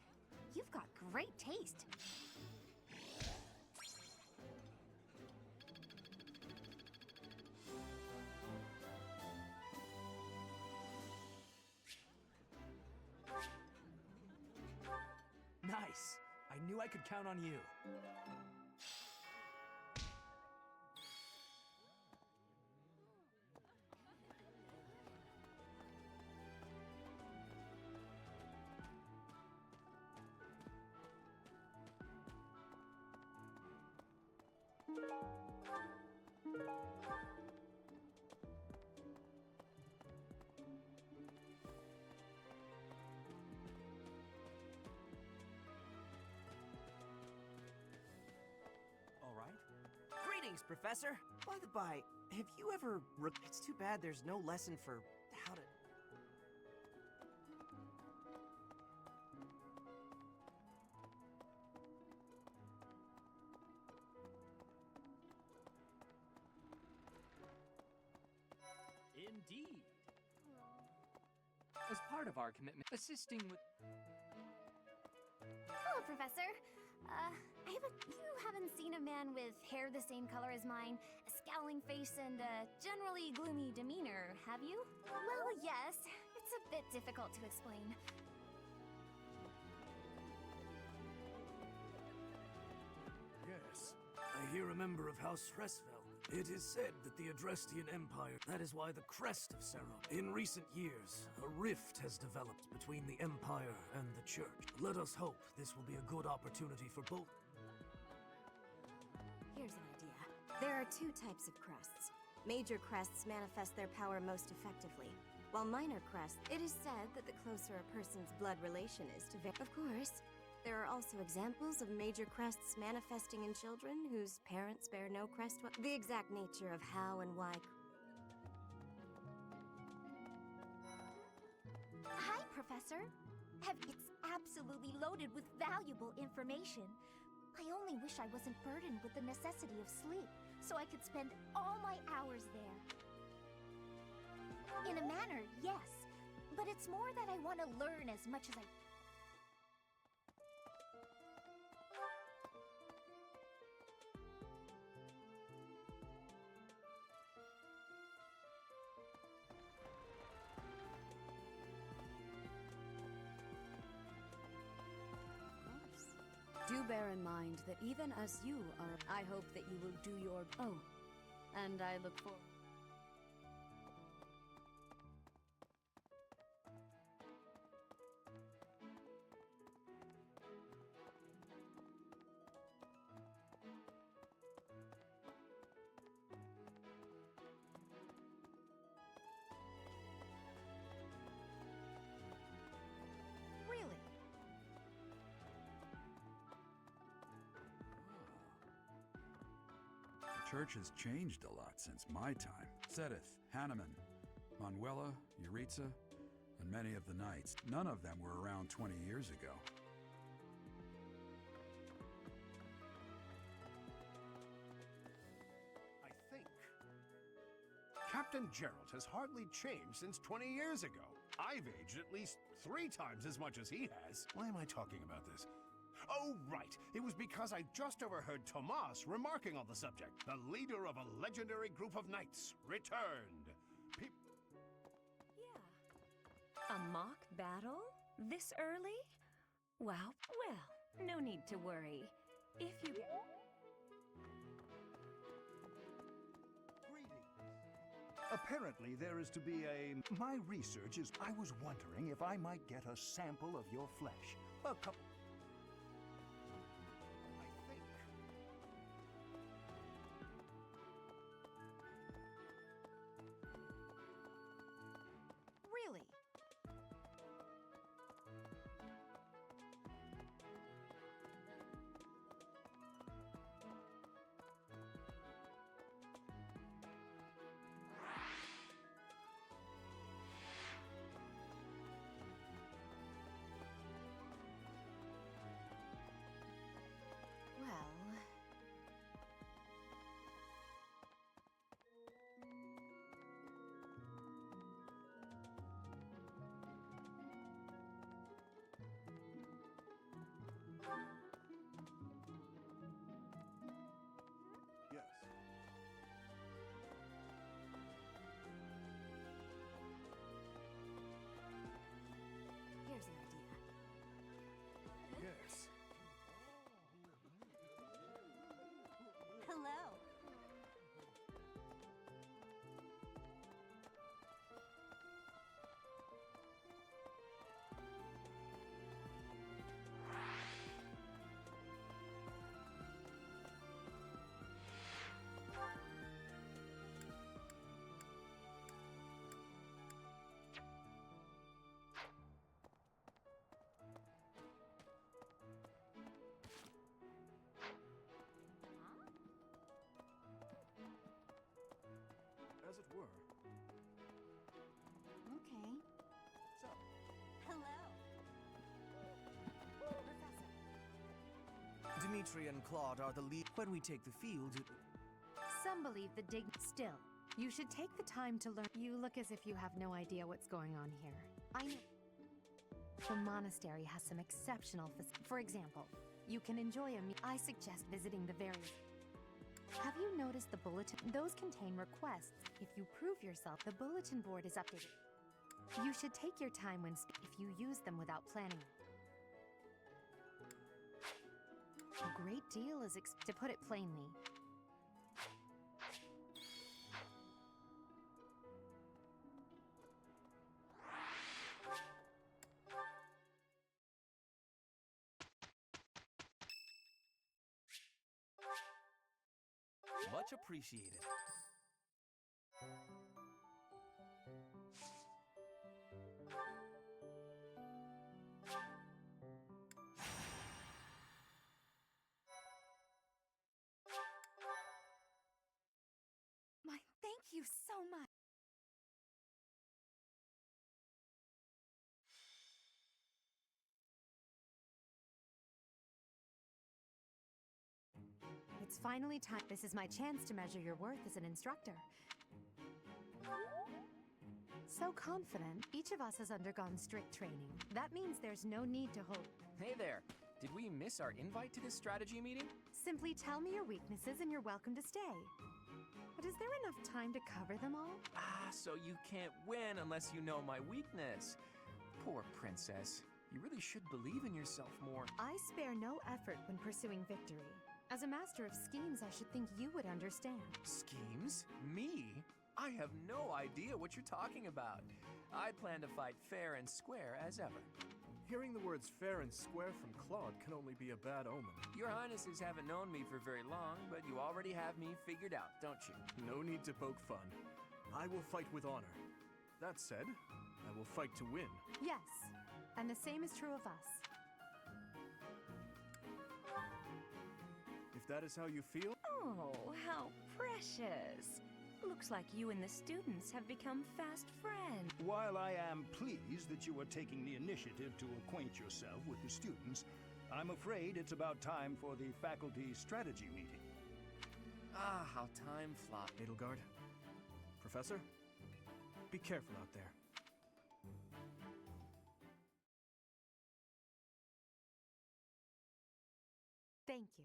You've got great taste. Nice! I knew I could count on you. All right. Greetings, Professor. By the by, have you ever... It's too bad there's no lesson for how to... Indeed. As part of our commitment, assisting with... Hello, Professor. You haven't seen a man with hair the same color as mine, a scowling face, and a generally gloomy demeanor, have you? Well, yes. It's a bit difficult to explain. Yes, I hear a member of House Fresfel. It is said that the Adrestian Empire, that is why the crest of Serral. In recent years, a rift has developed between the Empire and the Church. Let us hope this will be a good opportunity for both. Here's an idea. There are two types of crests. Major crests manifest their power most effectively, while minor crests, it is said that the closer a person's blood relation is to Of course, there are also examples of major crests manifesting in children whose parents bear no crest. The exact nature of how and why. Hi, Professor. It's absolutely loaded with valuable information. I only wish I wasn't burdened with the necessity of sleep, so I could spend all my hours there. In a manner, yes. But it's more that I want to learn as much as I... Do bear in mind that even as you are, I hope that you will do your... Oh, and I look forward... Really? The church has changed a lot since my time. Sedith, Hanneman, Manuela, Yuritsa, and many of the knights. None of them were around 20 years ago. I think Captain Gerald has hardly changed since 20 years ago. I've aged at least 3 times as much as he has. Why am I talking about this? Oh, right. It was because I just overheard Tomas remarking on the subject. The leader of a legendary group of knights returned. A mock battle? This early? Wow. Well, no need to worry. If you... Apparently, there is to be a... My research is... I was wondering if I might get a sample of your flesh. A couple... Really? Well... Yes. Here's an idea. Yes. Hello. As it were. Okay. So, Hello. Professor. Dimitri and Claude are the lead. When we take the field, Some believe the dig... Still, you should take the time to learn. You look as if you have no idea what's going on here. I know. The monastery has some exceptional For example, you can enjoy a meal. I suggest visiting the various... Have you noticed the bulletin? Those contain requests. If you prove yourself, the bulletin board is updated. You should take your time when if you use them without planning. A great deal is to put it plainly. Much appreciated. Thank you so much. It's finally time. This is my chance to measure your worth as an instructor. So confident. Each of us has undergone strict training. That means there's no need to hold. Hey there. Did we miss our invite to this strategy meeting? Simply tell me your weaknesses and you're welcome to stay. But is there enough time to cover them all? Ah, so you can't win unless you know my weakness. Poor princess. You really should believe in yourself more. I spare no effort when pursuing victory. As a master of schemes, I should think you would understand. Schemes? Me? I have no idea what you're talking about. I plan to fight fair and square as ever. Hearing the words fair and square from Claude can only be a bad omen. Your Highnesses haven't known me for very long, but you already have me figured out, don't you? No need to poke fun. I will fight with honor. That said, I will fight to win. Yes, and the same is true of us. If that is how you feel... Oh, how precious. Looks like you and the students have become fast friends. While I am pleased that you are taking the initiative to acquaint yourself with the students, I'm afraid it's about time for the faculty strategy meeting. Ah, how time flies. Edelgard, Professor, be careful out there. Thank you.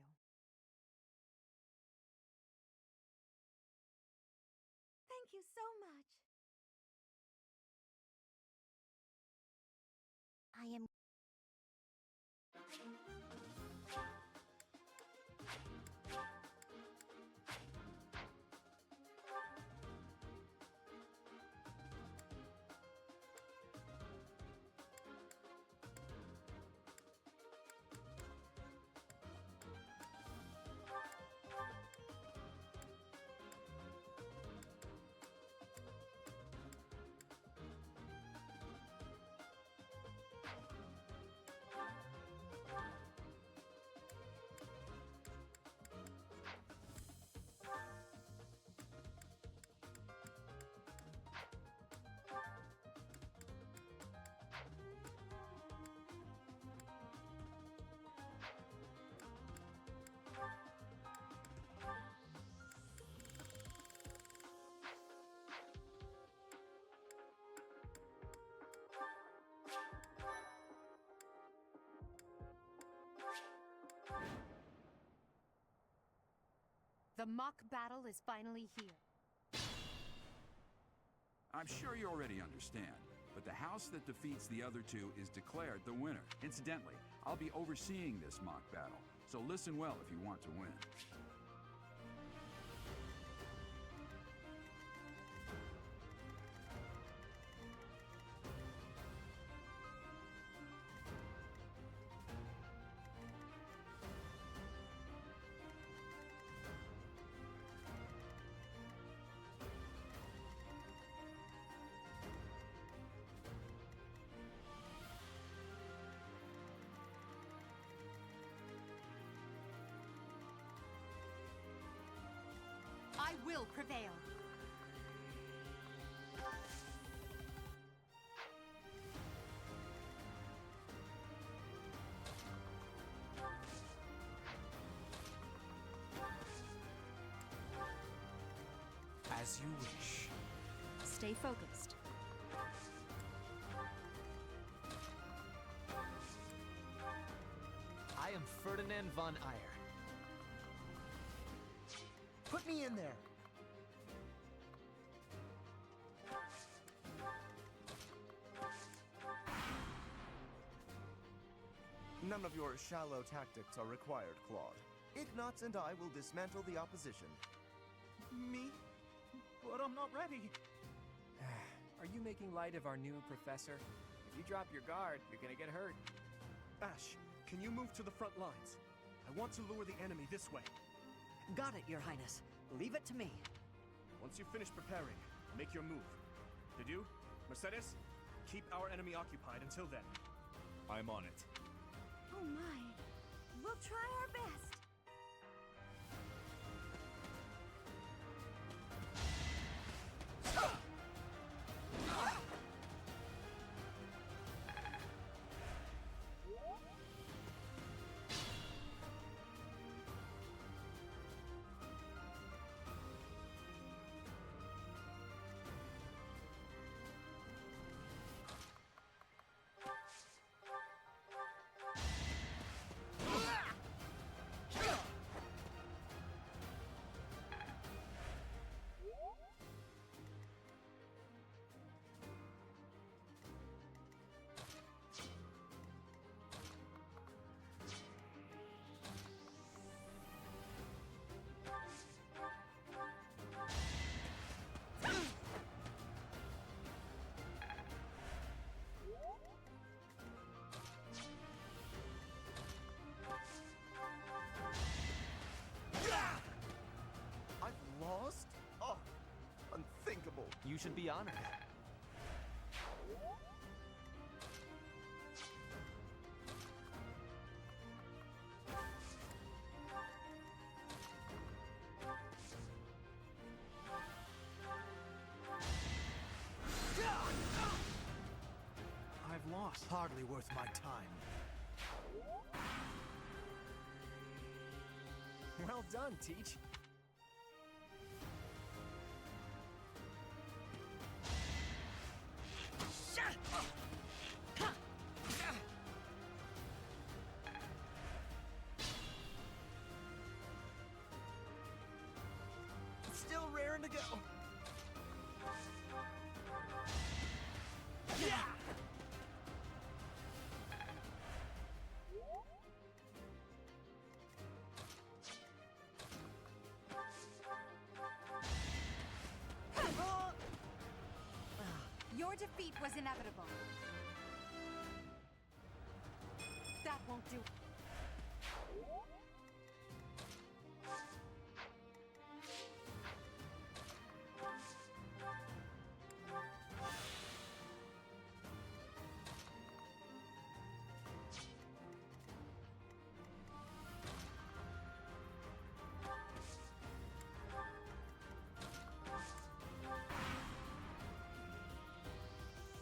Thank you so much. I am... The mock battle is finally here. I'm sure you already understand, but the house that defeats the other two is declared the winner. Incidentally, I'll be overseeing this mock battle, so listen well if you want to win. I will prevail. As you wish. Stay focused. I am Ferdinand von Eyre. Put me in there! None of your shallow tactics are required, Claude. Ignatz and I will dismantle the opposition. Me? But I'm not ready. Are you making light of our new professor? If you drop your guard, you're gonna get hurt. Ash, can you move to the front lines? I want to lure the enemy this way. Got it, Your Highness. Leave it to me. Once you finish preparing, make your move. Did you? Mercedes? Keep our enemy occupied until then. I'm on it. Oh my. We'll try our best. Lost? Oh, unthinkable. You should be honored. I've lost. Hardly worth my time. Well done, Teach. Still raring to go. Your defeat was inevitable. That won't do.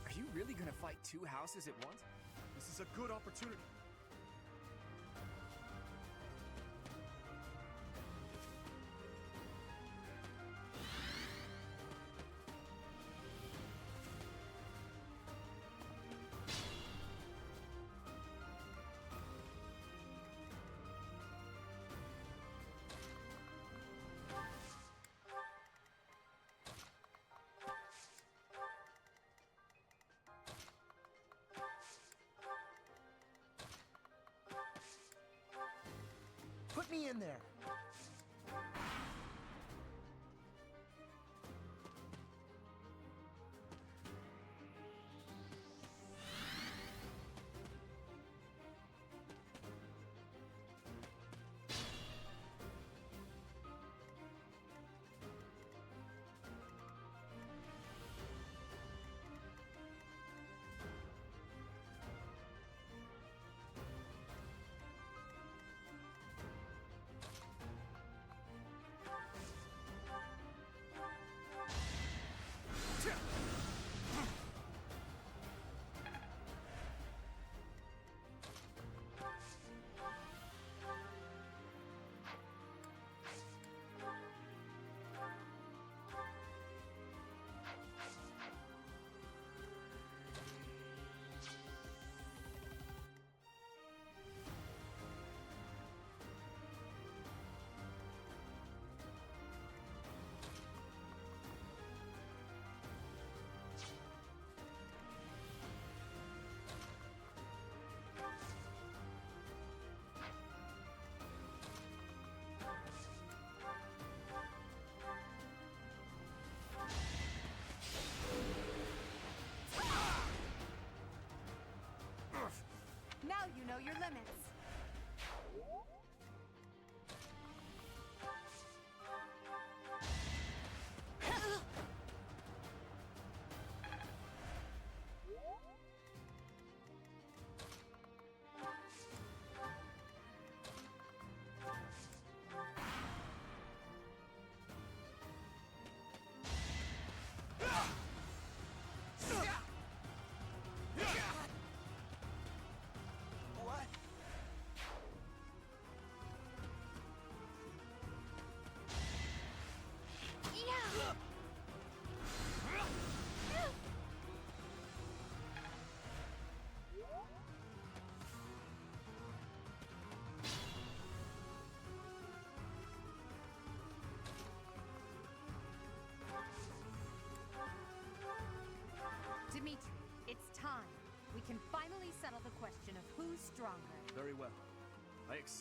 Are you really gonna fight two houses at once? This is a good opportunity. Put me in there.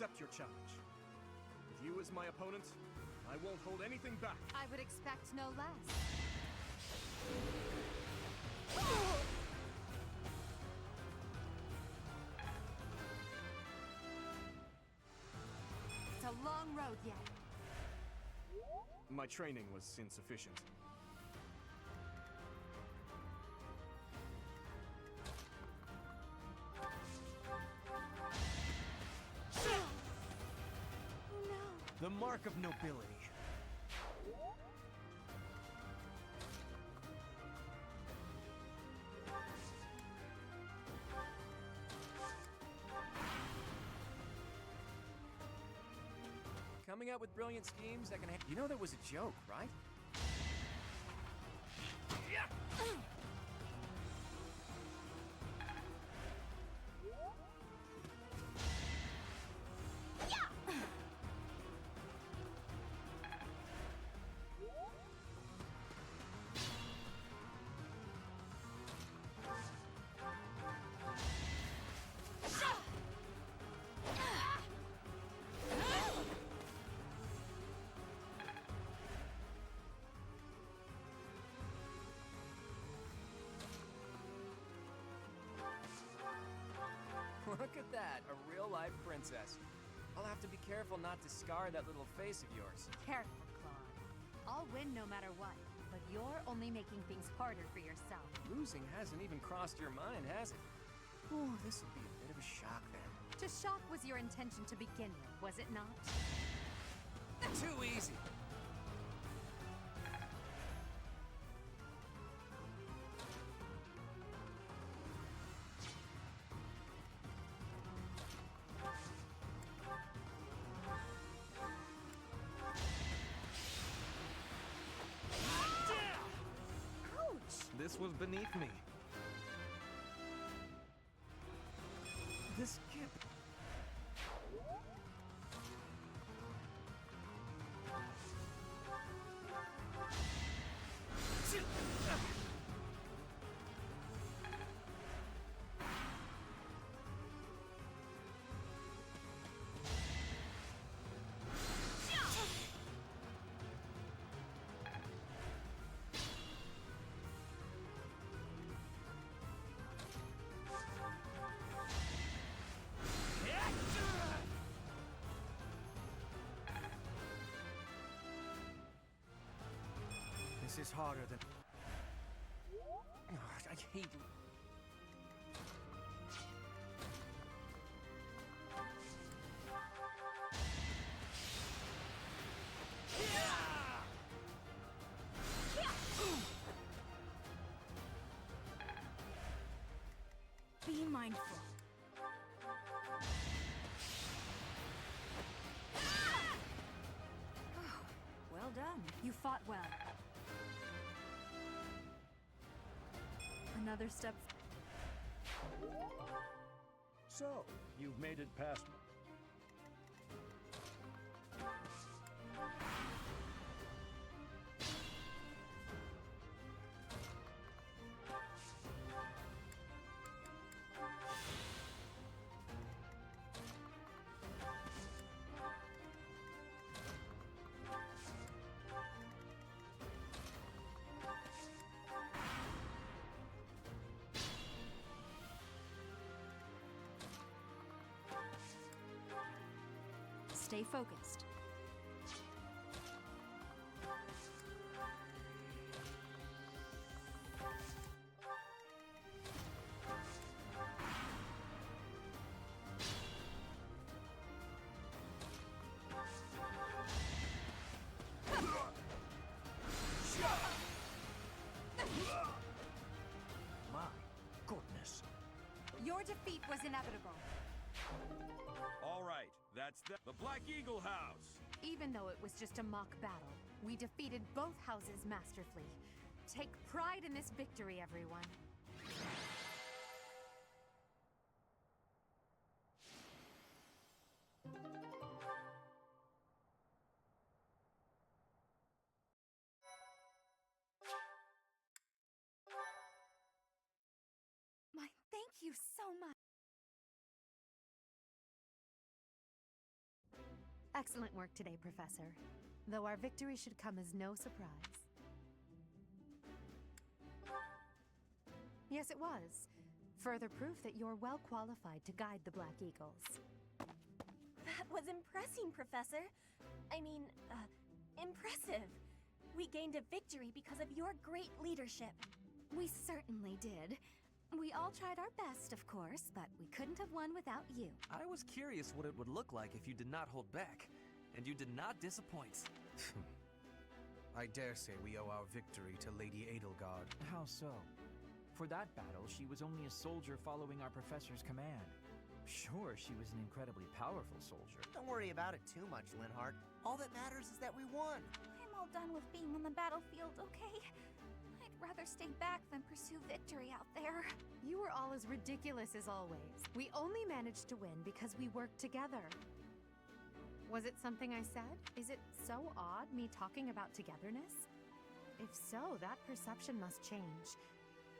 accept your challenge. With you as my opponent, I won't hold anything back. I would expect no less. It's a long road yet. My training was insufficient. The mark of nobility. Coming up with brilliant schemes that can You know that was a joke, right? Look at that, a real-life princess. I'll have to be careful not to scar that little face of yours. Careful, Claude. I'll win no matter what, but you're only making things harder for yourself. Losing hasn't even crossed your mind, has it? Ooh, this will be a bit of a shock then. To shock was your intention to begin with, was it not? Too easy. This was beneath me. This can't be. This is harder than... I hate... Be mindful. Well done. You fought well. Another step. So, you've made it past... Stay focused. My goodness. Your defeat was inevitable. All right, that's the Black Eagle House. Even though it was just a mock battle, we defeated both houses masterfully. Take pride in this victory, everyone. Thank you so much. Excellent work today, Professor. Though our victory should come as no surprise. Yes, it was. Further proof that you're well qualified to guide the Black Eagles. That was impressing, Professor. I mean, impressive. We gained a victory because of your great leadership. We certainly did. We all tried our best, of course, but we couldn't have won without you. I was curious what it would look like if you did not hold back, and you did not disappoint. I dare say we owe our victory to Lady Edelgard. How so? For that battle, she was only a soldier following our professor's command. Sure, she was an incredibly powerful soldier. Don't worry about it too much, Linhardt. All that matters is that we won. I'm all done with being on the battlefield, okay? I'd rather stay back than pursue victory out there. You were all as ridiculous as always. We only managed to win because we worked together. Was it something I said? Is it so odd, me talking about togetherness? If so, that perception must change.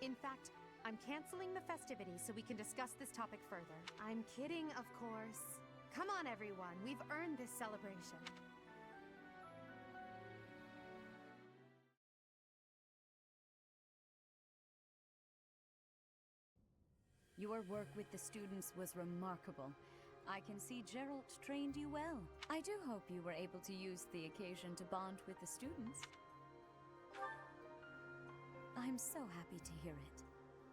In fact, I'm canceling the festivities so we can discuss this topic further. I'm kidding, of course. Come on, everyone. We've earned this celebration. Your work with the students was remarkable. I can see Geralt trained you well. I do hope you were able to use the occasion to bond with the students. I'm so happy to hear it.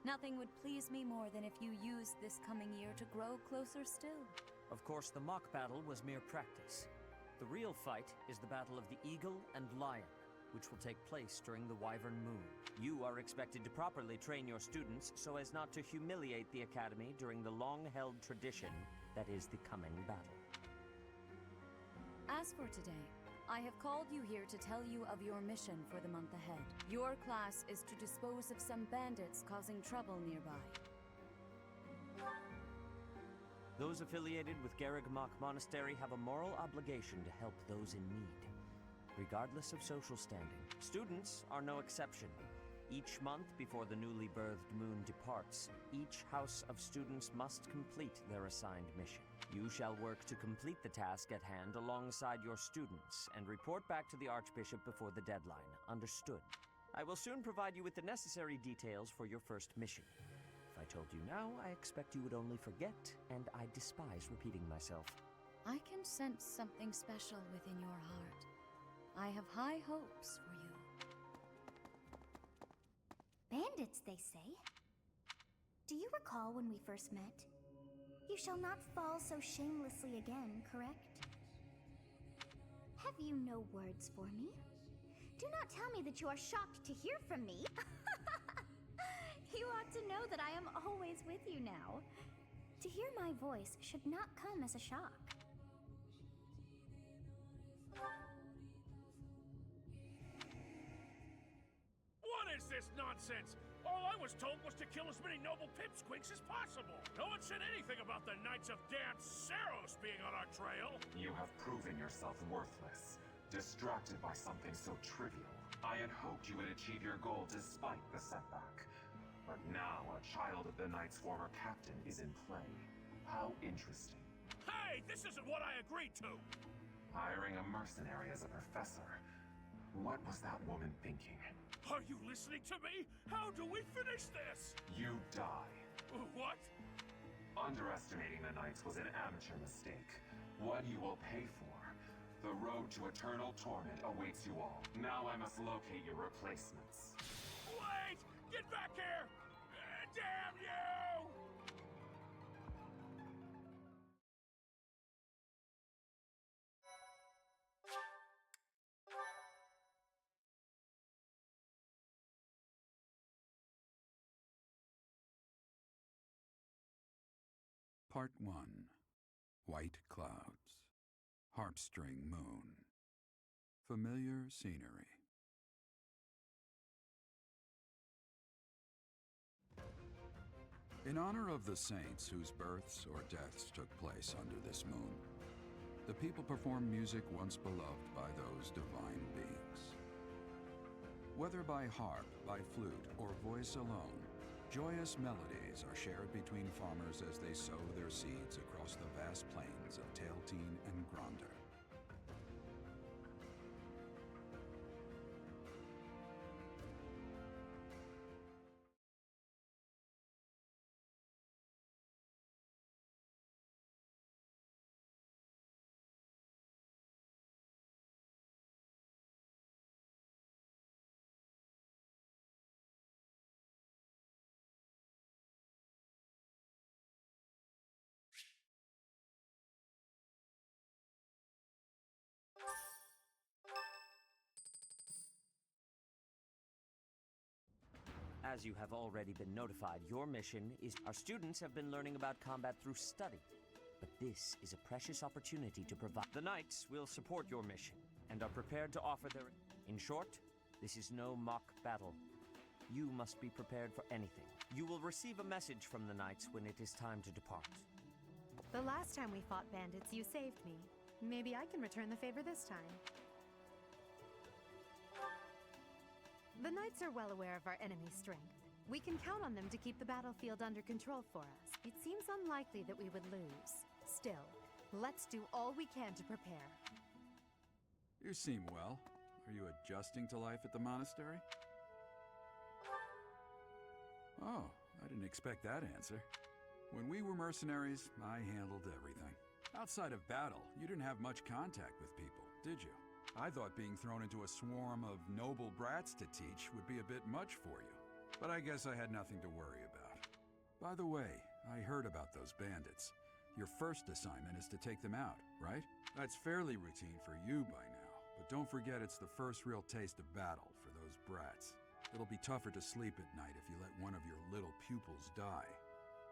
Nothing would please me more than if you used this coming year to grow closer still. Of course, the mock battle was mere practice. The real fight is the battle of the Eagle and Lion, which will take place during the Wyvern Moon. You are expected to properly train your students so as not to humiliate the Academy during the long-held tradition that is the coming battle. As for today, I have called you here to tell you of your mission for the month ahead. Your class is to dispose of some bandits causing trouble nearby. Those affiliated with Garrigmach Monastery have a moral obligation to help those in need, regardless of social standing. Students are no exception. Each month before the newly birthed moon departs, each house of students must complete their assigned mission. You shall work to complete the task at hand alongside your students and report back to the Archbishop before the deadline. Understood? I will soon provide you with the necessary details for your first mission. If I told you now, I expect you would only forget, and I despise repeating myself. I can sense something special within your heart. I have high hopes for you. Bandits, they say. Do you recall when we first met? You shall not fall so shamelessly again, correct? Have you no words for me? Do not tell me that you are shocked to hear from me. You ought to know that I am always with you now. To hear my voice should not come as a shock. What is this nonsense? All I was told was to kill as many noble pipsqueaks as possible. No one said anything about the Knights of Dance Saros being on our trail. You have proven yourself worthless, distracted by something so trivial. I had hoped you would achieve your goal despite the setback. But now a child of the Knight's former captain is in play. How interesting. Hey, this isn't what I agreed to! Hiring a mercenary as a professor. What was that woman thinking? Are you listening to me? How do we finish this? You die. What? Underestimating the Knights was an amateur mistake. One you will pay for. The road to eternal torment awaits you all. Now I must locate your replacements. Wait! Get back here! Damn you! Part 1. White Clouds. Harpstring Moon. Familiar scenery. In honor of the saints whose births or deaths took place under this moon, the people perform music once beloved by those divine beings. Whether by harp, by flute, or voice alone, joyous melodies are shared between farmers as they sow their seeds across the vast plains of Tailteen and Gronder. As you have already been notified, your mission is... Our students have been learning about combat through study. But this is a precious opportunity to provide... The Knights will support your mission, and are prepared to offer their... In short, this is no mock battle. You must be prepared for anything. You will receive a message from the Knights when it is time to depart. The last time we fought bandits, you saved me. Maybe I can return the favor this time. The Knights are well aware of our enemy's strength. We can count on them to keep the battlefield under control for us. It seems unlikely that we would lose. Still, let's do all we can to prepare. You seem well. Are you adjusting to life at the monastery? Oh, I didn't expect that answer. When we were mercenaries, I handled everything. Outside of battle, you didn't have much contact with people, did you? I thought being thrown into a swarm of noble brats to teach would be a bit much for you. But I guess I had nothing to worry about. By the way, I heard about those bandits. Your first assignment is to take them out, right? That's fairly routine for you by now, but don't forget it's the first real taste of battle for those brats. It'll be tougher to sleep at night if you let one of your little pupils die.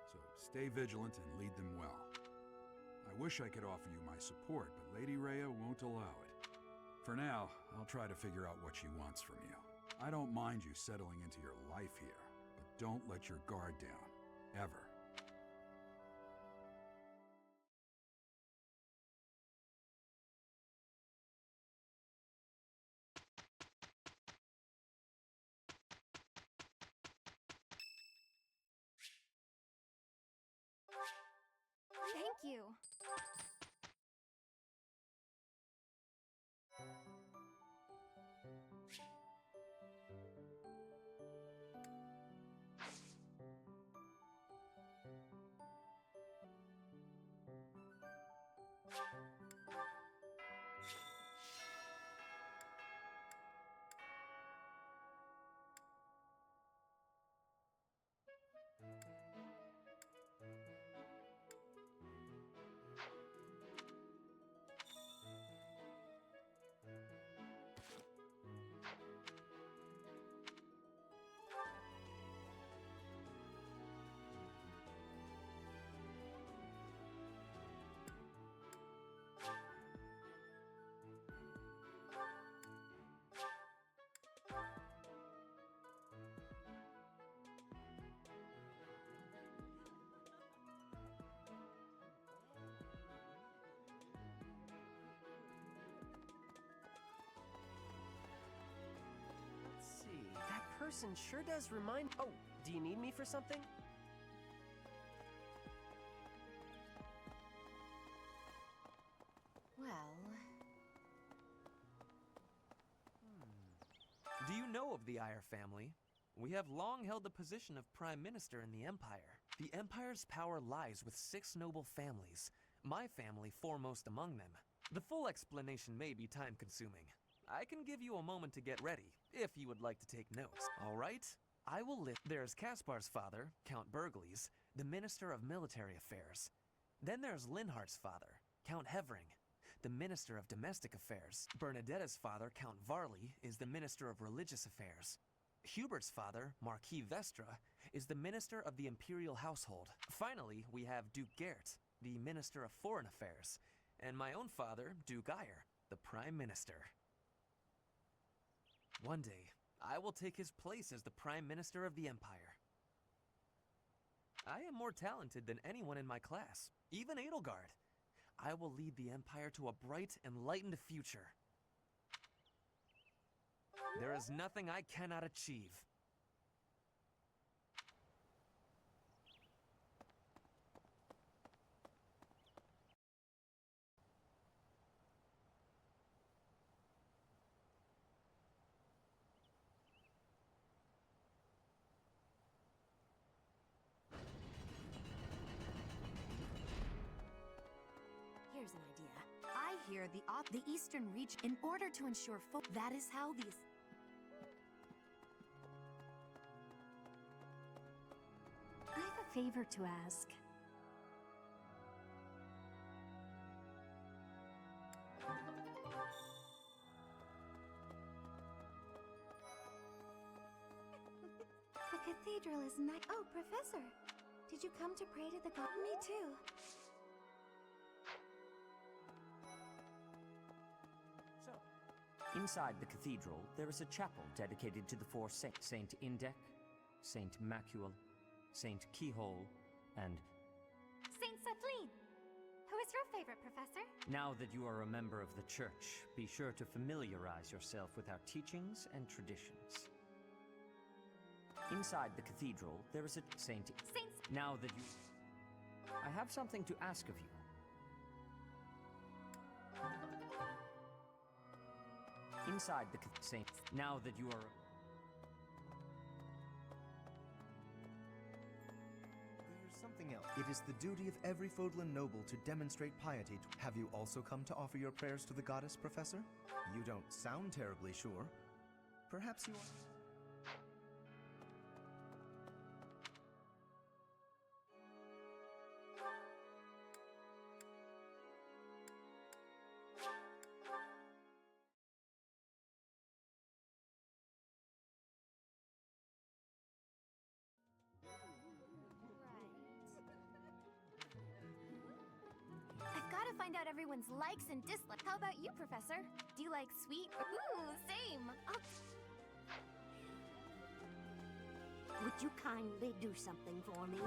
So stay vigilant and lead them well. I wish I could offer you my support, but Lady Rhea won't allow it. For now, I'll try to figure out what she wants from you. I don't mind you settling into your life here, but don't let your guard down. Ever. Thank you. That person sure does remind... Oh, do you need me for something? Well... Do you know of the Iyer family? We have long held the position of Prime Minister in the Empire. The Empire's power lies with 6 noble families, my family foremost among them. The full explanation may be time-consuming. I can give you a moment to get ready, if you would like to take notes. All right? I will list... There's Caspar's father, Count Burgles, the Minister of Military Affairs. Then there's Linhardt's father, Count Hevering, the Minister of Domestic Affairs. Bernadetta's father, Count Varley, is the Minister of Religious Affairs. Hubert's father, Marquis Vestra, is the Minister of the Imperial Household. Finally, we have Duke Gert, the Minister of Foreign Affairs, and my own father, Duke Iyer, the Prime Minister. One day, I will take his place as the Prime Minister of the Empire. I am more talented than anyone in my class, even Edelgard. I will lead the Empire to a bright, enlightened future. There is nothing I cannot achieve. Here's an idea. I hear the Eastern region, in order to ensure that is how these... I have a favor to ask. cathedral is nice. Oh, Professor, did you come to pray to the god? Me too. Inside the cathedral, there is a chapel dedicated to the four saints: Saint Indec, Saint Macule, Saint Keyhole, and... Saint Satlin! Who is your favorite, Professor? Now that you are a member of the church, be sure to familiarize yourself with our teachings and traditions. Inside the cathedral, there is a Saint... Now that you... I have something to ask of you. Inside the Saint... Now that you are... There's something else. It is the duty of every Fodlan noble to demonstrate piety. Have you also come to offer your prayers to the goddess, Professor? You don't sound terribly sure. Perhaps you are... I've got to find out everyone's likes and dislikes. How about you, Professor? Do you like sweet? Ooh, same. Would you kindly do something for me?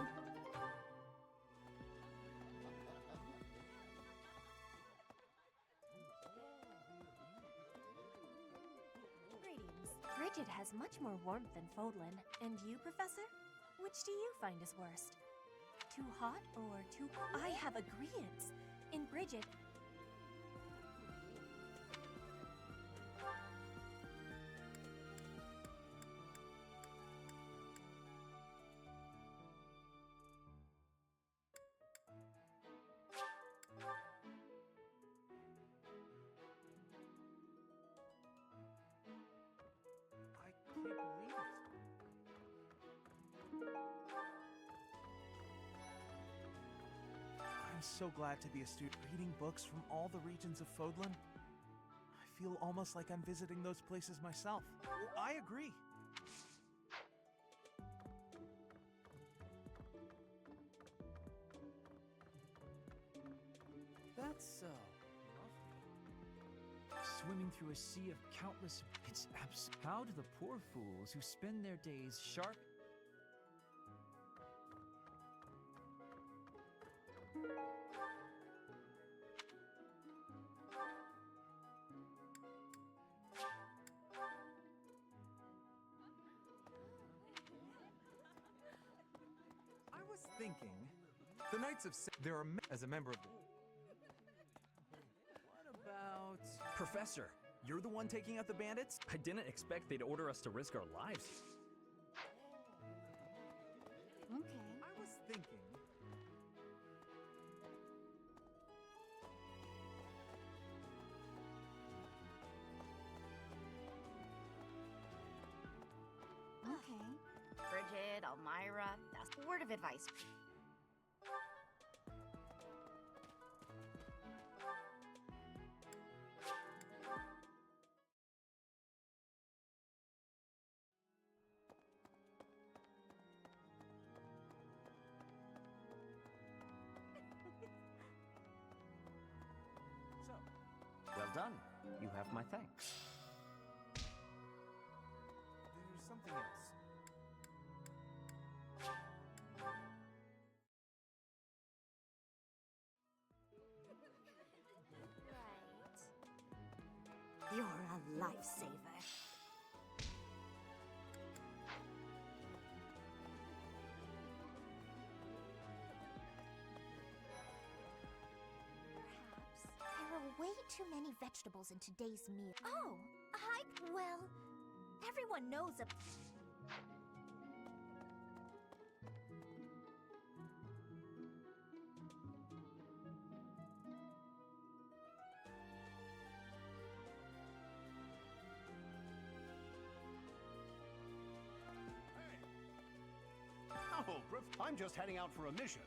Greetings. Bridget has much more warmth than Fodlan. And you, Professor? Which do you find is worst? Too hot or too... I have agreeance. In Bridget... I'm so glad to be a student. Reading books from all the regions of Fodlan, I feel almost like I'm visiting those places myself. I agree. That's so lovely. Swimming through a sea of countless... It's abs... How do the poor fools who spend their days sharp... I was thinking, the Knights of there are as a member of the... What about... Professor, you're the one taking out the bandits? I didn't expect they'd order us to risk our lives. Okay. I was thinking... Okay. Bridget, Elmira, that's a word of advice. Well done. You have my thanks. There's something else. You're a lifesaver. There are way too many vegetables in today's meal. Oh, hi. Well, everyone knows a... Oh, I'm just heading out for a mission.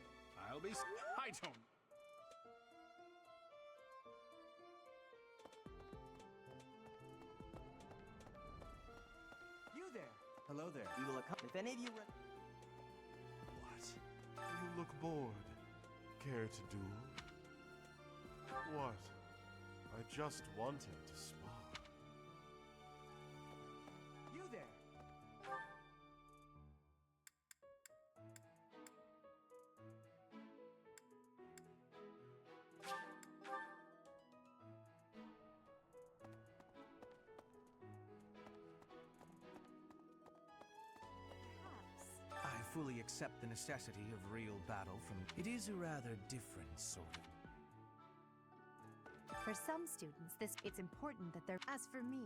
I'll be... I don't... You there! Hello there. We will accompany. If any of you run. What? You look bored. Care to duel? What? I just wanted to spar. You there! I fully accept the necessity of real battle from... It is a rather different sort of... For some students, it's important that they're... As for me,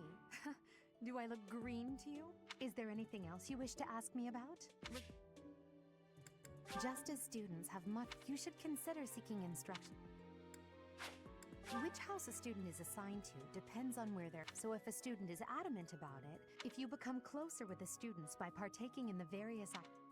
do I look green to you? Is there anything else you wish to ask me about? Just as students have much, you should consider seeking instruction. Which house a student is assigned to depends on where they're... So if a student is adamant about it, if you become closer with the students by partaking in the various activities...